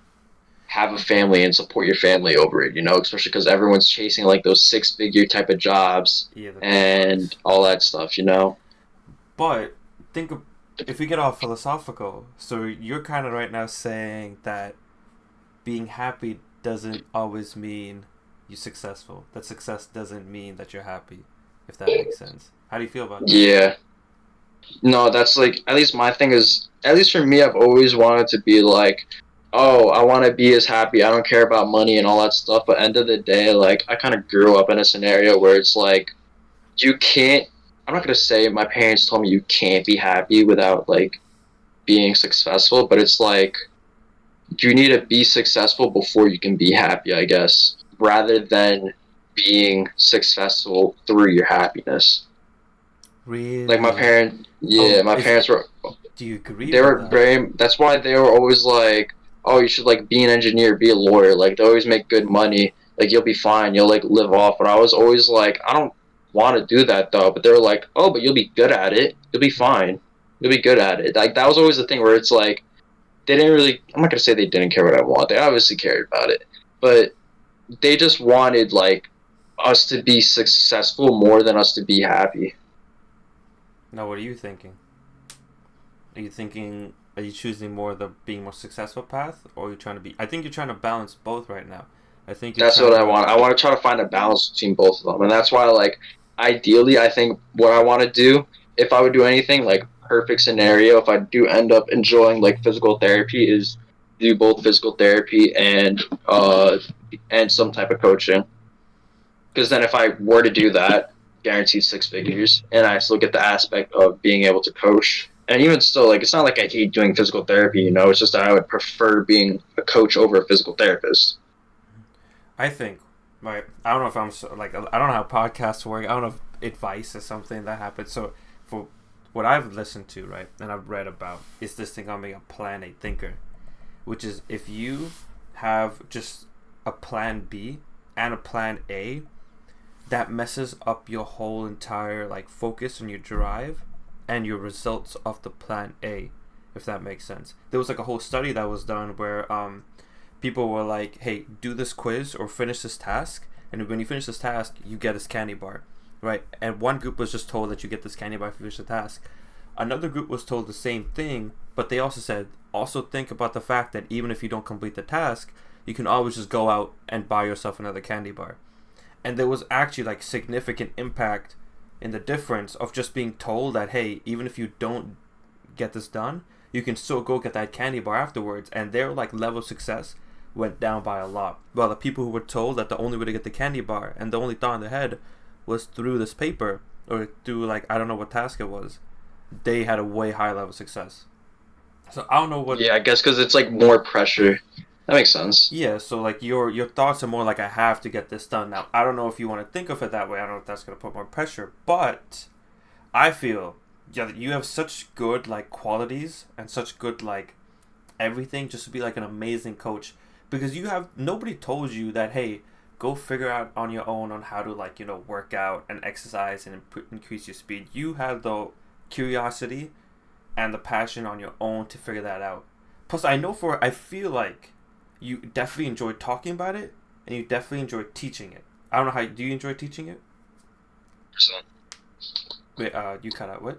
have a family and support your family over it, especially because everyone's chasing like those 6-figure type of jobs Yeah, the big and bucks. all that stuff. But think of, if we get all philosophical, so you're kind of right now saying that being happy doesn't always mean you're successful. That success doesn't mean that you're happy, if that makes sense. How do you feel about that? Yeah. No, that's like at least my thing is at least for me I've always wanted to be like, oh, I want to be as happy. I don't care about money and all that stuff, but end of the day like I kind of grew up in a scenario where it's like you can't I'm not going to say my parents told me you can't be happy without like being successful, but it's like you need to be successful before you can be happy, I guess, rather than being successful through your happiness. Like my Really? parents, yeah, Oh, my is parents were do you agree they with were that? very that's why they were always like, oh, you should like be an engineer, be a lawyer, like they always make good money, like you'll be fine, you'll like live off. But I was always like, I don't want to do that though. But they were like, oh, but you'll be good at it, you'll be fine, you'll be good at it. Like that was always the thing where it's like they didn't really, I'm not gonna say they didn't care what I want, they obviously cared about it, but they just wanted like us to be successful more than us to be happy. Now, what are you thinking? Are you thinking? Are you choosing more the being more successful path, or are you trying to be? I think you're trying to balance both right now. I think you're That's what trying I to. want. I want to try to find a balance between both of them, and that's why, like, ideally, I think what I want to do, if I would do anything, like, perfect scenario, if I do end up enjoying like physical therapy, is do both physical therapy and some type of coaching. Because then, if I were to do that, guaranteed 6 figures, and I still get the aspect of being able to coach. And even still, like, it's not like I hate doing physical therapy. It's just that I would prefer being a coach over a physical therapist. I think. Right. I don't know if I'm so, like. I don't know how podcasts work. I don't know if advice is something that happens. So for what I've listened to, right, and I've read about, is this thing on being a plan A thinker, which is if you have just a plan B and a plan A, that messes up your whole entire like focus and your drive and your results of the plan A, if that makes sense. There was like a whole study that was done where people were like, "Hey, do this quiz or finish this task, and when you finish this task, you get this candy bar." Right? And one group was just told that you get this candy bar if you finish the task. Another group was told the same thing, but they also said, also think about the fact that even if you don't complete the task, you can always just go out and buy yourself another candy bar. And there was actually like significant impact in the difference of just being told that, hey, even if you don't get this done, you can still go get that candy bar afterwards, and their like level of success went down by a lot. Well, the people who were told that the only way to get the candy bar and the only thought in their head was through this paper or through like I don't know what task it was, they had a way higher level of success. So I don't know what. Yeah, I guess because it's like more pressure. That makes sense. Yeah, so like your thoughts are more like I have to get this done now. I don't know if you want to think of it that way. I don't know if that's gonna put more pressure, but I feel yeah you have such good like qualities and such good like everything just to be like an amazing coach because you have nobody told you that hey go figure out on your own on how to like work out and exercise and increase your speed. You have the curiosity and the passion on your own to figure that out. Plus, I feel like you definitely enjoy talking about it, and you definitely enjoy teaching it. I don't know how do you enjoy teaching it? Wait, you cut out what?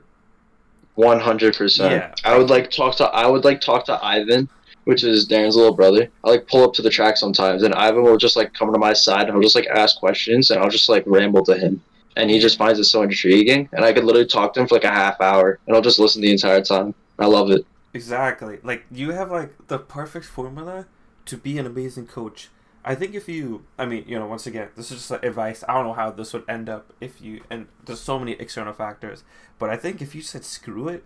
100%. Yeah, I would like talk to Ivan, which is Darren's little brother. I like pull up to the track sometimes, and Ivan will just like come to my side, and he'll just like ask questions, and I'll just like ramble to him, and he yeah, just finds it so intriguing, and I could literally talk to him for like a half hour, and I'll just listen the entire time. I love it. exactly. Like you have like the perfect formula to be an amazing coach. I think if you, I mean, once again, this is just like advice. I don't know how this would end up if you, and there's so many external factors, but I think if you said screw it,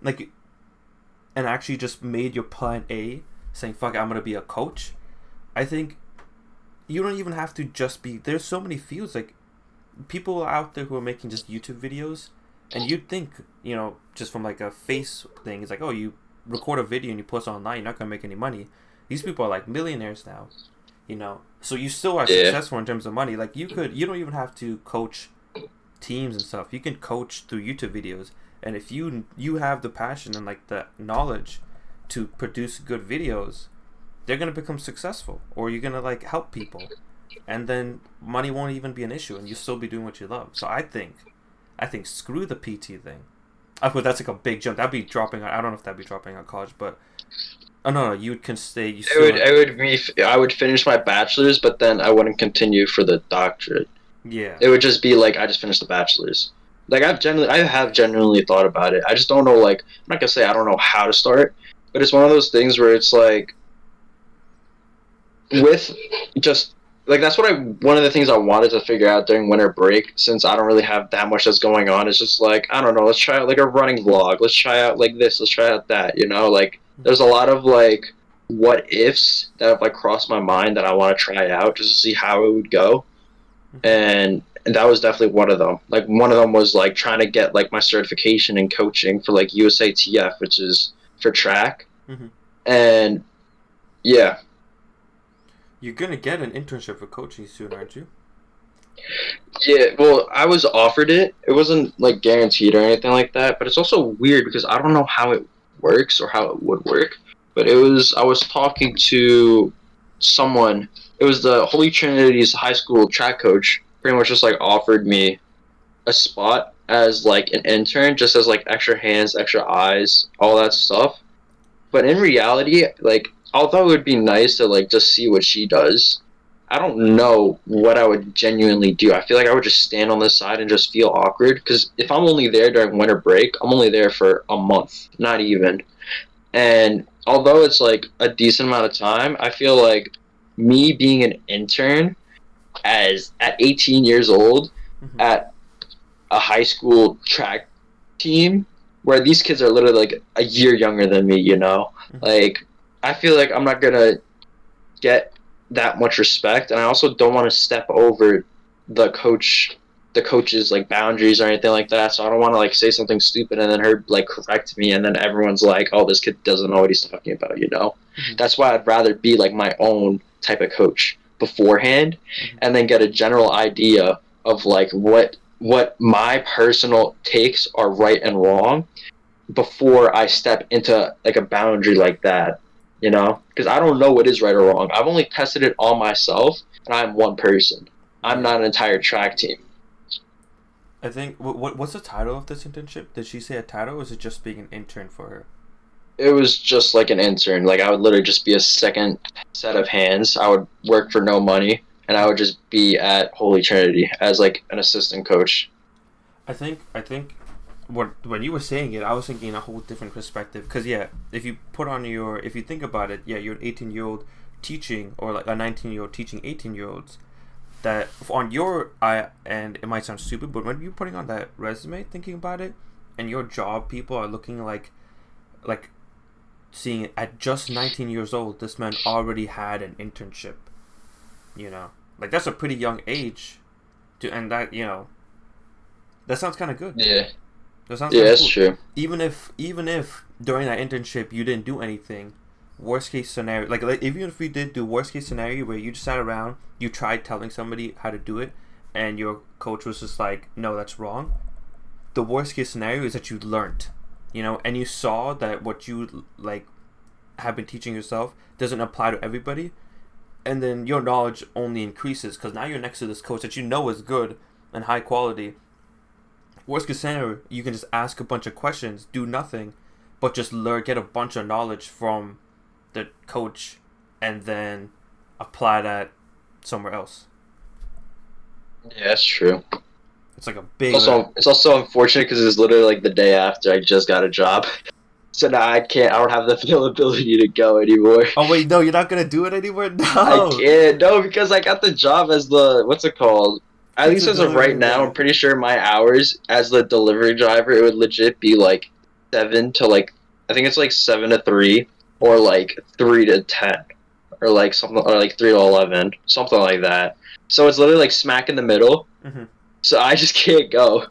like, and actually just made your plan A, saying fuck it, I'm gonna be a coach. I think you don't even have to just be. There's so many fields like people out there who are making just YouTube videos, and you'd think, just from like a face thing, it's like, oh, you record a video and you post it online, you're not gonna make any money. These people are like millionaires now, So you still are Yeah. successful in terms of money. Like you don't even have to coach teams and stuff. You can coach through YouTube videos, and if you have the passion and like the knowledge to produce good videos, they're gonna become successful, or you're gonna like help people, and then money won't even be an issue, and you'll still be doing what you love. So I think screw the PT thing. But that's like a big jump. That'd be dropping. I don't know if that'd be dropping out of college, but oh no, you can stay. You It would still, it would be I would finish my bachelor's, but then I wouldn't continue for the doctorate. yeah, It would just be like I just finished the bachelor's. Like I have genuinely thought about it. I just don't know. Like I'm not gonna say I don't know how to start, but it's one of those things where it's like with just like that's what I one of the things I wanted to figure out during winter break, since I don't really have that much that's going on. It's just like I don't know, let's try out like a running vlog, let's try out like this, let's try out that, like there's a lot of like what ifs that have like crossed my mind that I want to try out just to see how it would go. And that was definitely one of them. Like one of them was like trying to get like my certification in coaching for like USATF, which is for track. hmm And yeah. you're gonna get an internship for coaching soon, aren't you? Yeah, well, I was offered it. It wasn't like guaranteed or anything like that, but it's also weird because I don't know how it works or how it would work. But I was talking to someone. It was the Holy Trinity's high school track coach. Pretty much just like offered me a spot as like an intern, just as like extra hands, extra eyes, all that stuff. But in reality, like although it would be nice to like just see what she does, I don't know what I would genuinely do. I feel like I would just stand on this side and just feel awkward because if I'm only there during winter break, I'm only there for a month, not even. And although it's like a decent amount of time, I feel like me being an intern as at 18 years old hmm at a high school track team where these kids are literally like a year younger than me. hmm Like I feel like I'm not gonna get that much respect, and I also don't want to step over the coach's like boundaries or anything like that. So I don't want to like say something stupid and then her like correct me, and then everyone's like, "Oh, this kid doesn't know what he's talking about." hmm That's why I'd rather be like my own type of coach beforehand, hmm and then get a general idea of like what my personal takes are right and wrong before I step into like a boundary like that, because I don't know what is right or wrong. I've only tested it on myself, and I'm one person. I'm Yeah. not an entire track team. I think what's the title of this internship? Did she say a title, or is it just being an intern for her? It was just like an intern. Like I would literally just be a second set of hands. I would work for no money, and I would just be at Holy Trinity as like an assistant coach. I think when you were saying it, I was thinking a whole different perspective. Because yeah, if you think about it, yeah, you're an 18-year-old teaching, or like a 19-year-old teaching 18-year-olds. That on your and it might sound stupid, but when you're putting on that resume, thinking about it, and your job people are looking like seeing it at just 19 years old, this man already had an internship. Like that's a pretty young age, and that sounds kind of good. Yeah, That sounds yeah, kind of that's cool. true. Even if during that internship you didn't do anything, worst case scenario, like even if we did do worst case scenario where you just sat around, you tried telling somebody how to do it, and your coach was just like, no, that's wrong. The worst case scenario is that you learned, and you saw that what you like have been teaching yourself doesn't apply to everybody, and then your knowledge only increases because now you're next to this coach that you know is good and high quality, Worst case scenario, you can just ask a bunch of questions, do nothing, but just get a bunch of knowledge from the coach, and then apply that somewhere else. Yeah, that's true. It's like a big. It's also unfortunate because it's literally like the day after I just got a job, so now I don't have the availability to go anymore. Oh wait, no, you're not gonna do it anymore. No, I can't. No, because I got the job as what's it called? At least as of right now, I'm pretty sure my hours as the delivery driver, it would legit be like 7 to like, I think it's like 7 to 3, or like 3 to 10, or like something, or like 3 to 11, something like that. So it's literally like smack in the middle. Mm-hmm. So I just can't go.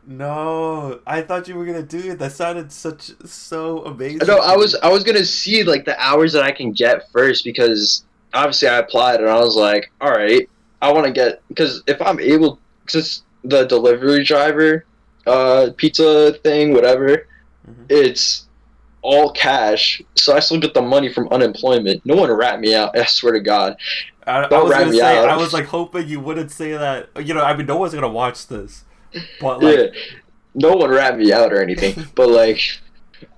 No, I thought you were gonna do it. That sounded so amazing. No, I was gonna see like the hours that I can get first, because obviously I applied and I was like, all right, I want to get, because if I'm able, because the delivery driver, pizza thing, whatever, it's all cash, so I still get the money from unemployment. No one rat me out. I swear to God. I was gonna say, I was like hoping you wouldn't say that. You know, I mean, no one's gonna watch this, but like, yeah, no one rat me out or anything. But like,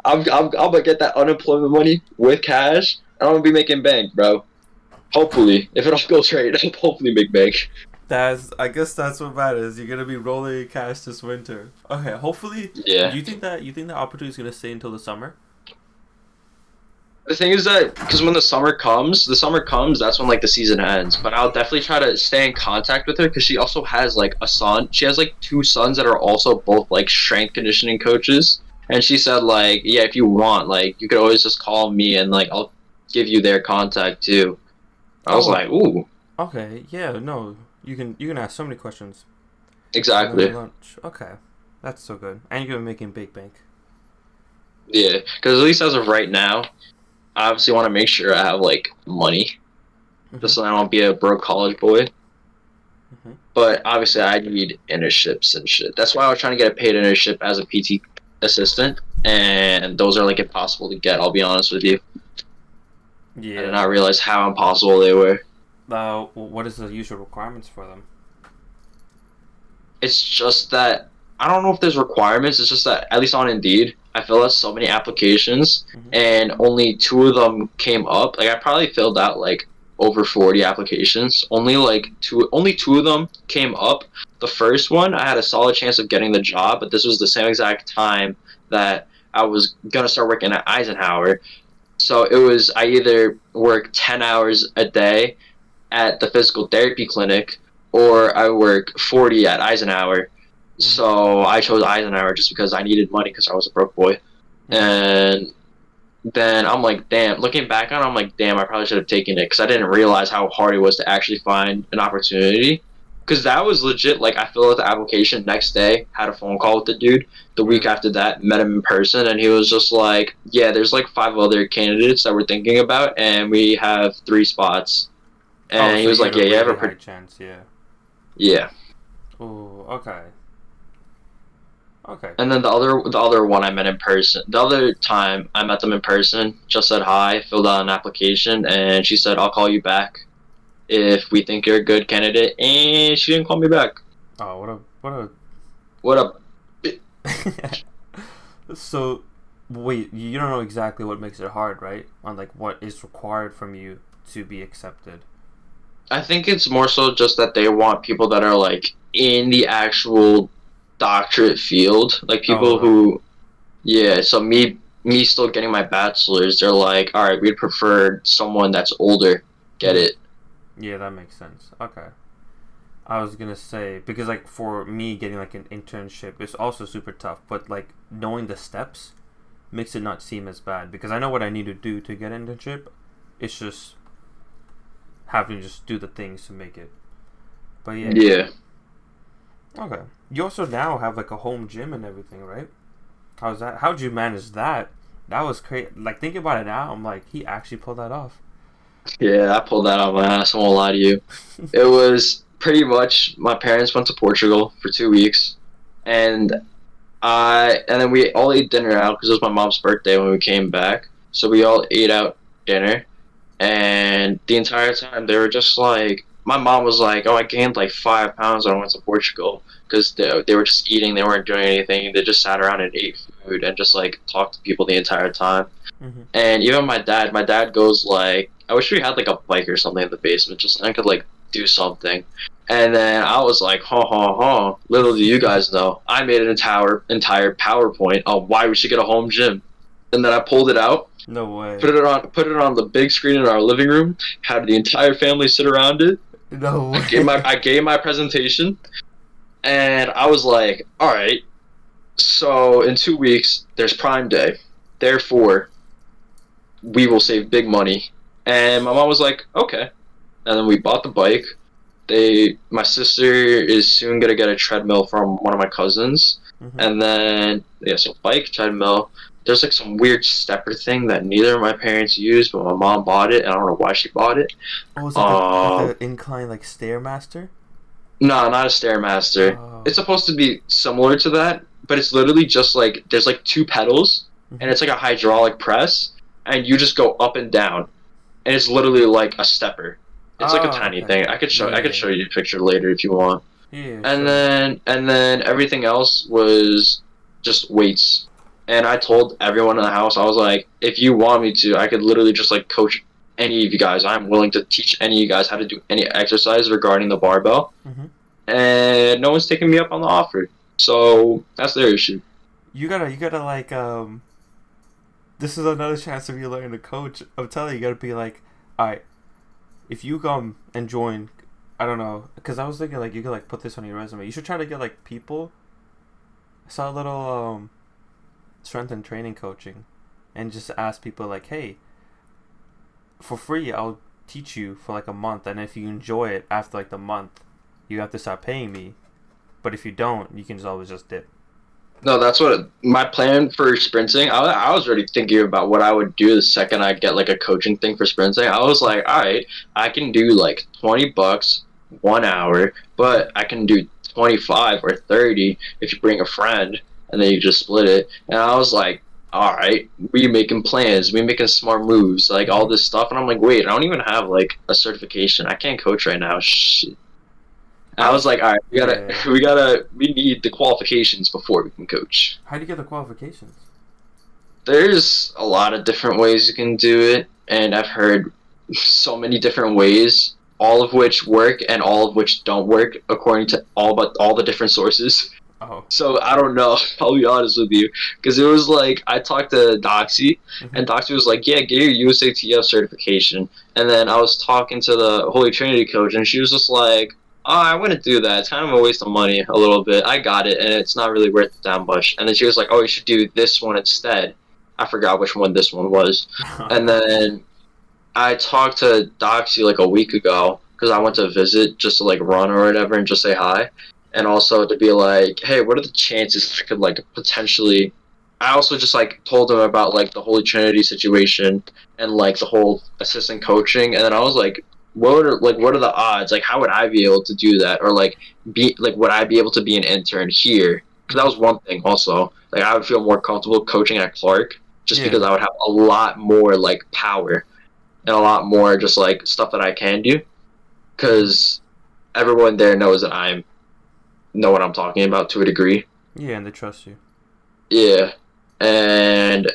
I'm gonna get that unemployment money with cash, and I'm gonna be making bank, bro. Hopefully, if it all goes right, I'll hopefully make bank. I guess that's what matters. You're gonna be rolling in cash this winter. Okay, hopefully. Yeah. You think that opportunity is gonna stay until the summer? The thing is that, because when the summer comes, that's when like the season ends. But I'll definitely try to stay in contact with her, because she also has like a son. She has like 2 sons that are also both like strength conditioning coaches. And she said like, yeah, if you want, like you could always just call me and like I'll give you their contact too. I was like, ooh. Okay, yeah, no, you can ask so many questions. Exactly. Lunch. Okay, that's so good, and you're gonna be making big bank. Yeah, because at least as of right now, I obviously want to make sure I have like money, just so I don't be a broke college boy. Mm-hmm. But obviously, I need internships and shit. That's why I was trying to get a paid internship as a PT assistant, and those are like impossible to get. I'll be honest with you. Yeah. I did not realize how impossible they were. What is the usual requirements for them? It's just that I don't know if there's requirements. It's just that at least on Indeed, I filled out so many applications, and only 2 of them came up. Like I probably filled out like over 40 applications. Only 2 of them came up. The first one, I had a solid chance of getting the job, but this was the same exact time that I was gonna start working at Eisenhower. So it was, I either work 10 hours a day at the physical therapy clinic, or I work 40 at Eisenhower. So I chose Eisenhower just because I needed money, because I was a broke boy. And then I'm like, damn, looking back on it, I'm like, damn, I probably should have taken it, because I didn't realize how hard it was to actually find an opportunity. Because that was legit, like, I filled out the application, next day, had a phone call with the dude. The week after that, met him in person, and he was just like, yeah, there's like 5 other candidates that we're thinking about, and we have 3 spots. And he was like, yeah, you have a high chance, yeah. Yeah. Oh, okay. Okay. And then the other one I met in person. The other time I met them in person, just said hi, filled out an application, and she said, I'll call you back if we think you're a good candidate, and she didn't call me back. Oh, what a So, wait, you don't know exactly what makes it hard, right? On like what is required from you to be accepted. I think it's more so just that they want people that are like in the actual doctorate field, like people who, yeah. So me still getting my bachelor's, they're like, all right, we'd prefer someone that's older. Get it? Yeah, that makes sense. Okay. I was gonna say, because like for me getting like an internship is also super tough, but like knowing the steps makes it not seem as bad, because I know what I need to do to get an internship. It's just having to just do the things to make it. But yeah. Yeah. Okay. You also now have like a home gym and everything, right? How's that? How'd you manage that? That was crazy. Like thinking about it now, I'm like, he actually pulled that off. Yeah, I pulled that out of my ass. I won't lie to you. It was pretty much, my parents went to Portugal for 2 weeks, and then we all ate dinner out because it was my mom's birthday when we came back. So we all ate out dinner, and the entire time they were just like, my mom was like, "Oh, I gained like 5 pounds when I went to Portugal because they were just eating, they weren't doing anything, they just sat around and ate food and just like talked to people the entire time." Mm-hmm. And even my dad goes like, "I wish we had like a bike or something in the basement, just so I could like do something." And then I was like, "Ha ha ha! Little do you guys know, I made an entire PowerPoint on why we should get a home gym." And then I pulled it out, No way. put it on the big screen in our living room, had the entire family sit around it. No way. I gave my presentation, and I was like, "All right, so in 2 weeks there's Prime Day, therefore we will save big money." And my mom was like, "Okay," and then we bought the bike. My sister is soon gonna get a treadmill from one of my cousins, Mm-hmm. and then yeah, so bike, treadmill. There's like some weird stepper thing that neither of my parents use, but my mom bought it, and I don't know why she bought it. Oh, is it the incline like Stairmaster? No, not a Stairmaster. Oh. It's supposed to be similar to that, but it's literally just like there's like two pedals, and it's like a hydraulic press, and you just go up and down, and it's literally like a stepper. It's like a tiny okay. thing. I could show you a picture later if you want. Yeah. And then everything else was just weights. And I told everyone in the house, I was like, if you want me to, I could literally just like coach any of you guys. I'm willing to teach any of you guys how to do any exercise regarding the barbell. Mm-hmm. And no one's taking me up on the offer. So that's their issue. You gotta like this is another chance of you learning to coach. I'm telling you, you gotta be like, alright, if you come and join, I don't know, because I was thinking like you could like put this on your resume. You should try to get like people. I saw a little strength and training coaching, and just ask people like, hey, for free I'll teach you for like a month, and if you enjoy it after like the month, you have to start paying me. But if you don't, you can just always just dip. No, that's what my plan for sprinting. I was already thinking about what I would do the second I get like a coaching thing for sprinting. I was like, all right, I can do like $20 1 hour, but I can do 25 or 30 if you bring a friend, and then you just split it. And I was like, all right, we making plans, we making smart moves, like all this stuff. And I'm like, wait, I don't even have like a certification. I can't coach right now. Shit. I was like, all right, we need the qualifications before we can coach. How do you get the qualifications? There's a lot of different ways you can do it, and I've heard so many different ways, all of which work and all of which don't work according to all the different sources. Oh. So I don't know. I'll be honest with you, because it was like I talked to Doxy, and Doxy was like, "Yeah, get your USATF certification." And then I was talking to the Holy Trinity coach, and she was just like, "Oh, I wouldn't do that. It's kind of a waste of money a little bit. I got it, and it's not really worth it that much." And then she was like, "Oh, you should do this one instead." I forgot which one this one was. And then I talked to Doxy like a week ago because I went to visit just to like run or whatever and just say hi. And also to be like, hey, what are the chances I could like potentially... I also just like told him about like the Holy Trinity situation and like the whole assistant coaching. And then I was like, what are the odds? Like, how would I be able to do that? Or like, would I be able to be an intern here? Because that was one thing also. Like, I would feel more comfortable coaching at Clark just because I would have a lot more like power and a lot more just like stuff that I can do. Because everyone there knows that I know what I'm talking about to a degree. Yeah, and they trust you. Yeah. And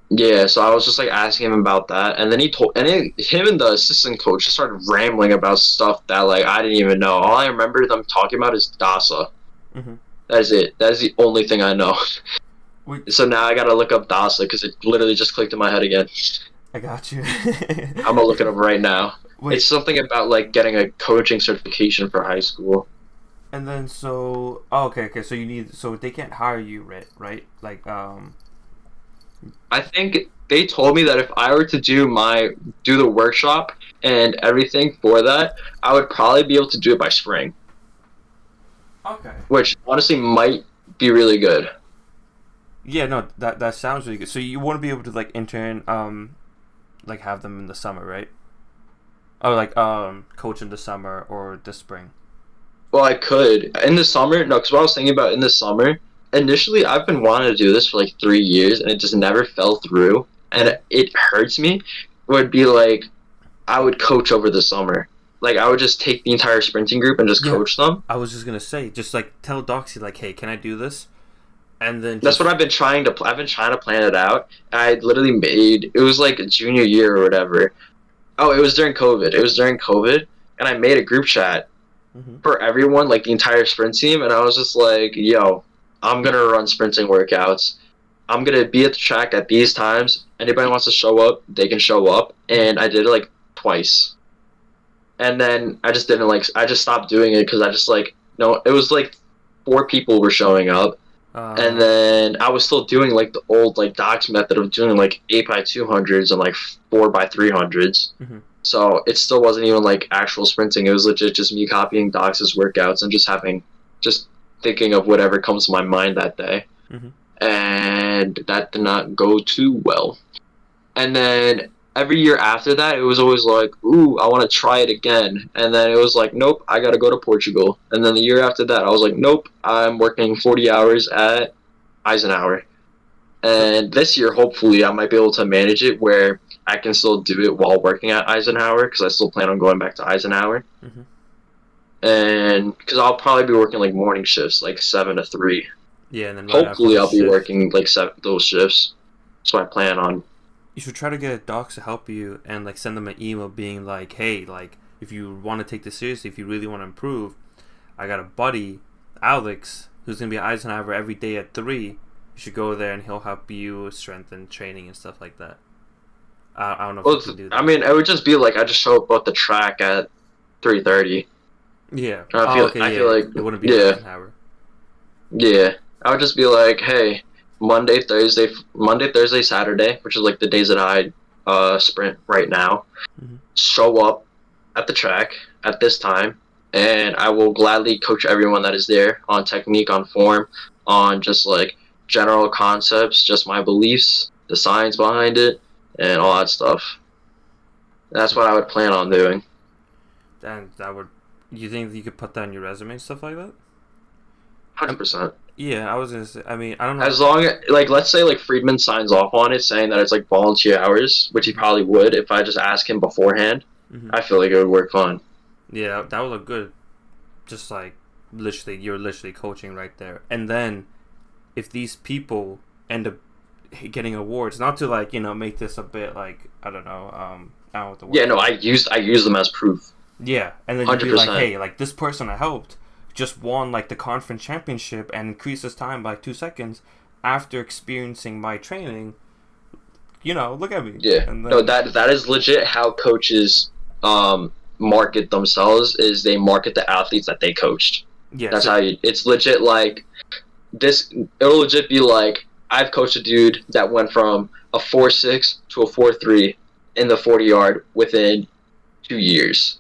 yeah, so I was just like asking him about that, and then him and the assistant coach just started rambling about stuff that like I didn't even know. All I remember them talking about is DASA. Mm-hmm. That is it. That is the only thing I know. Wait. So now I gotta look up DASA because it literally just clicked in my head again. I got you. I'm gonna look it up right now. Wait. It's something about like getting a coaching certification for high school. And then so okay, so so they can't hire you, right? Like I think they told me that if I were to do the workshop and everything for that, I would probably be able to do it by spring. Okay. Which honestly might be really good. Yeah, no, that sounds really good. So you want to be able to like intern, like have them in the summer, right? Or like coach in the summer or the spring. Well, I could in the summer. No, because what I was thinking about in the summer. Initially, I've been wanting to do this for like 3 years, and it just never fell through. And it hurts me. Would be like I would coach over the summer. like I would just take the entire sprinting group and just Yeah. coach them. I was just gonna say, just like tell Doxy like, hey, can I do this? And then That's just, what I've been trying to. I've been trying to plan it out. I literally made. It was like junior year or whatever. Oh, it was during COVID. It was during COVID, and I made a group chat Mhm. for everyone, like the entire sprint team, and I was just like, "Yo, I'm gonna run sprinting workouts. I'm gonna be at the track at these times. Anybody wants to show up, they can show up." And I did it like twice, and then I just didn't like. I just stopped doing it because I just like no. It was like 4 people were showing up, and then I was still doing like the old like docs method of doing like 8x200s and like 4x300s. Mhm. So it still wasn't even like actual sprinting. It was legit just me copying Docs' workouts and just thinking of whatever comes to my mind that day. Mhm. And that did not go too well. And then every year after that, it was always like, ooh, I want to try it again. And then it was like, nope, I got to go to Portugal. And then the year after that, I was like, nope, I'm working 40 hours at Eisenhower. And this year, hopefully, I might be able to manage it where I can still do it while working at Eisenhower because I still plan on going back to Eisenhower. Mhm. And because I'll probably be working like morning shifts, like 7 to 3. Yeah, and then right Hopefully, after I'll be shift, working like those shifts. So I plan on. you should try to get docs to help you and like send them an email being like, hey, like if you want to take this seriously, if you really want to improve, I got a buddy, Alex, who's gonna be at Eisenhower every day at 3. You should go there and he'll help you with strength and training and stuff like that. I don't know if Well, you can do that. I mean, it would just be like I just show up at the track at 3:30. Yeah. I feel like it wouldn't be yeah. Eisenhower. Yeah, I would just be like, hey, Monday, Thursday, Saturday, which is like the days that I sprint right now. Mhm. Show up at the track at this time, and I will gladly coach everyone that is there on technique, on form, on just like general concepts, just my beliefs, the science behind it, and all that stuff. That's what I would plan on doing. And that would. You think you could put that on your resume and stuff like that? 100%. Yeah, I was gonna say. I mean, I don't know. As long as, like, let's say, like, Friedman signs off on it saying that it's, like, volunteer hours, which he probably would if I just ask him beforehand, Mhm. I feel like it would work fine. Yeah, that would look good. Just like literally, you're literally coaching right there. And then, if these people end up getting awards, not to like make this a bit like I don't know, I don't know what the word. Yeah, no, I use them as proof. Yeah, and then you'd be like, 100%. hey, like this person I helped just won like the conference championship and increased his time by 2 seconds after experiencing my training. Look at me. Yeah. And then, No, that is legit how coaches market themselves, is they market the athletes that they coached. yeah, That's so- how it's legit like this. It'll legit be like, I've coached a dude that went from a 4.6 to a 4.3 in the 40-yard within 2 years.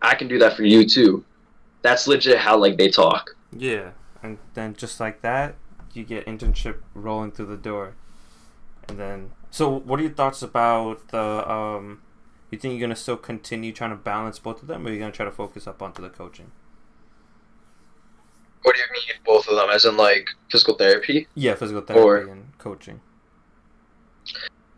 I can do that for you too. That's legit how like they talk. Yeah, and then just like that, you get internship rolling through the door. And then, so what are your thoughts about the, you think you're going to still continue trying to balance both of them, or are you going to try to focus up onto the coaching? What do you mean both of them? As in like physical therapy? Yeah, physical therapy and coaching.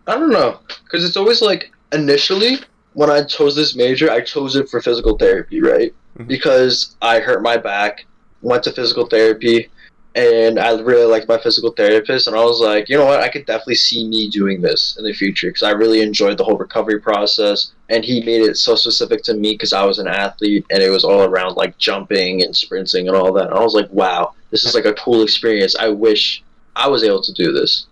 I don't know, because it's always like initially when I chose this major, I chose it for physical therapy, right? Mhm. Because I hurt my back, went to physical therapy, and I really liked my physical therapist, and I was like, you know what, I could definitely see me doing this in the future because I really enjoyed the whole recovery process, and he made it so specific to me because I was an athlete, and it was all around like jumping and sprinting and all that. And I was like, wow, this is like a cool experience. I wish I was able to do this,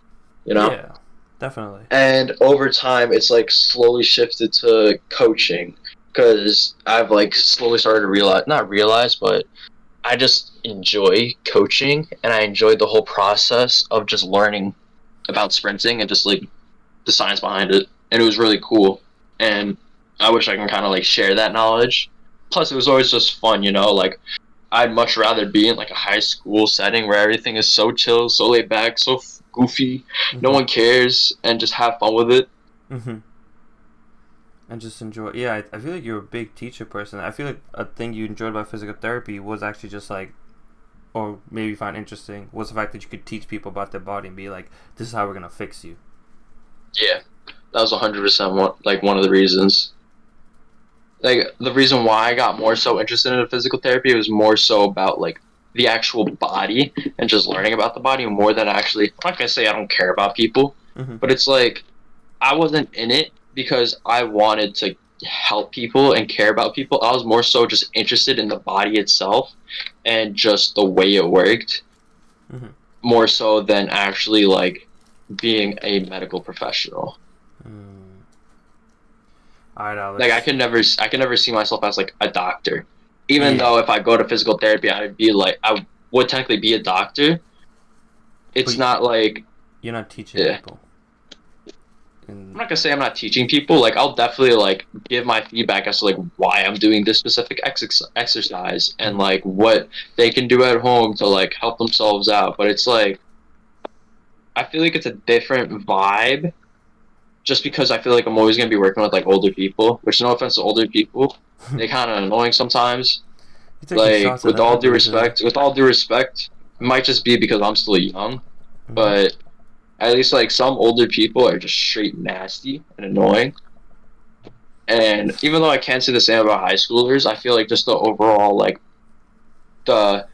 Yeah, definitely. And over time, it's like slowly shifted to coaching because I've like slowly started to not realize, but I just enjoy coaching, and I enjoyed the whole process of just learning about sprinting and just like the science behind it. And it was really cool. And I wish I can kind of like share that knowledge. Plus, it was always just fun, like I'd much rather be in like a high school setting where everything is so chill, so laid back, so goofy, no one cares, and just have fun with it. Mm-hmm. And just enjoy. Yeah, I feel like you're a big teacher person. I feel like a thing you enjoyed about physical therapy was actually just like, or maybe find interesting, was the fact that you could teach people about their body and be like, this is how we're going to fix you. Yeah, that was 100% one of the reasons. like the reason why I got more so interested in physical therapy was more so about like the actual body and just learning about the body more than actually. I'm not gonna say I don't care about people, Mm-hmm. but it's like I wasn't in it because I wanted to help people and care about people. I was more so just interested in the body itself and just the way it worked, Mm-hmm. more so than actually like being a medical professional. Alright, Alex. Like I can never see myself as like a doctor. Even Yeah. though if I go to physical therapy, I'd be like I would technically be a doctor. It's But not like you're not teaching Yeah. people. I'm not gonna say I'm not teaching people. Like I'll definitely like give my feedback as to like why I'm doing this specific exercise and like what they can do at home to like help themselves out. But it's like I feel like it's a different vibe, just because I feel like I'm always gonna be working with like older people. Which no offense to older people, they kind of annoying sometimes. You're taking Like shots at with all due respect, it might just be because I'm still young, Mm-hmm. but at least like some older people are just straight nasty and annoying. And even though I can't say the same about high schoolers, I feel like just the overall like the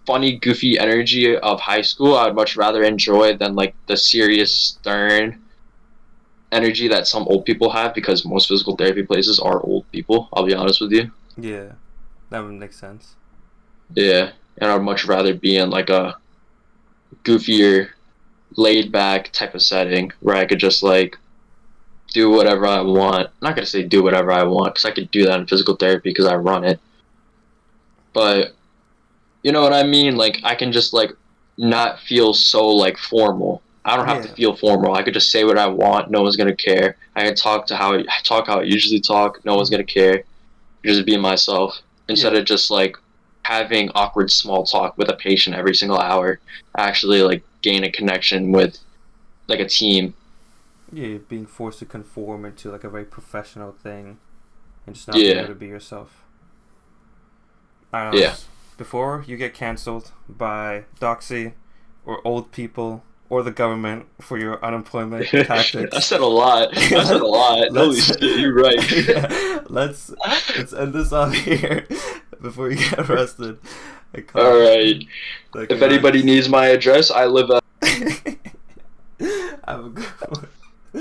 funny, goofy energy of high school, I'd much rather enjoy than like the serious, stern energy that some old people have, because most physical therapy places are old people. I'll be honest with you. Yeah, that would make sense. Yeah, and I'd much rather be in like a goofier, laid back type of setting where I could just like do whatever I want. I'm not gonna say do whatever I want because I could do that in physical therapy because I run it. But you know what I mean? Like I can just like not feel so like formal. I don't have to Yeah. feel formal. I could just say what I want. No one's gonna care. I can talk how I usually talk. No one's gonna care. Just be myself instead Yeah. of just like having awkward small talk with a patient every single hour. Actually, like gain a connection with like a team. Yeah, you're being forced to conform into like a very professional thing and just not Yeah. be able to be yourself. I don't know. Yeah. Before you get cancelled by Doxy or old people or the government for your unemployment tactics. I said a lot. I said a lot. Holy shit, you're right. Yeah, let's end this off here before you get arrested. All right. If anybody needs my address, I live at Have a good one.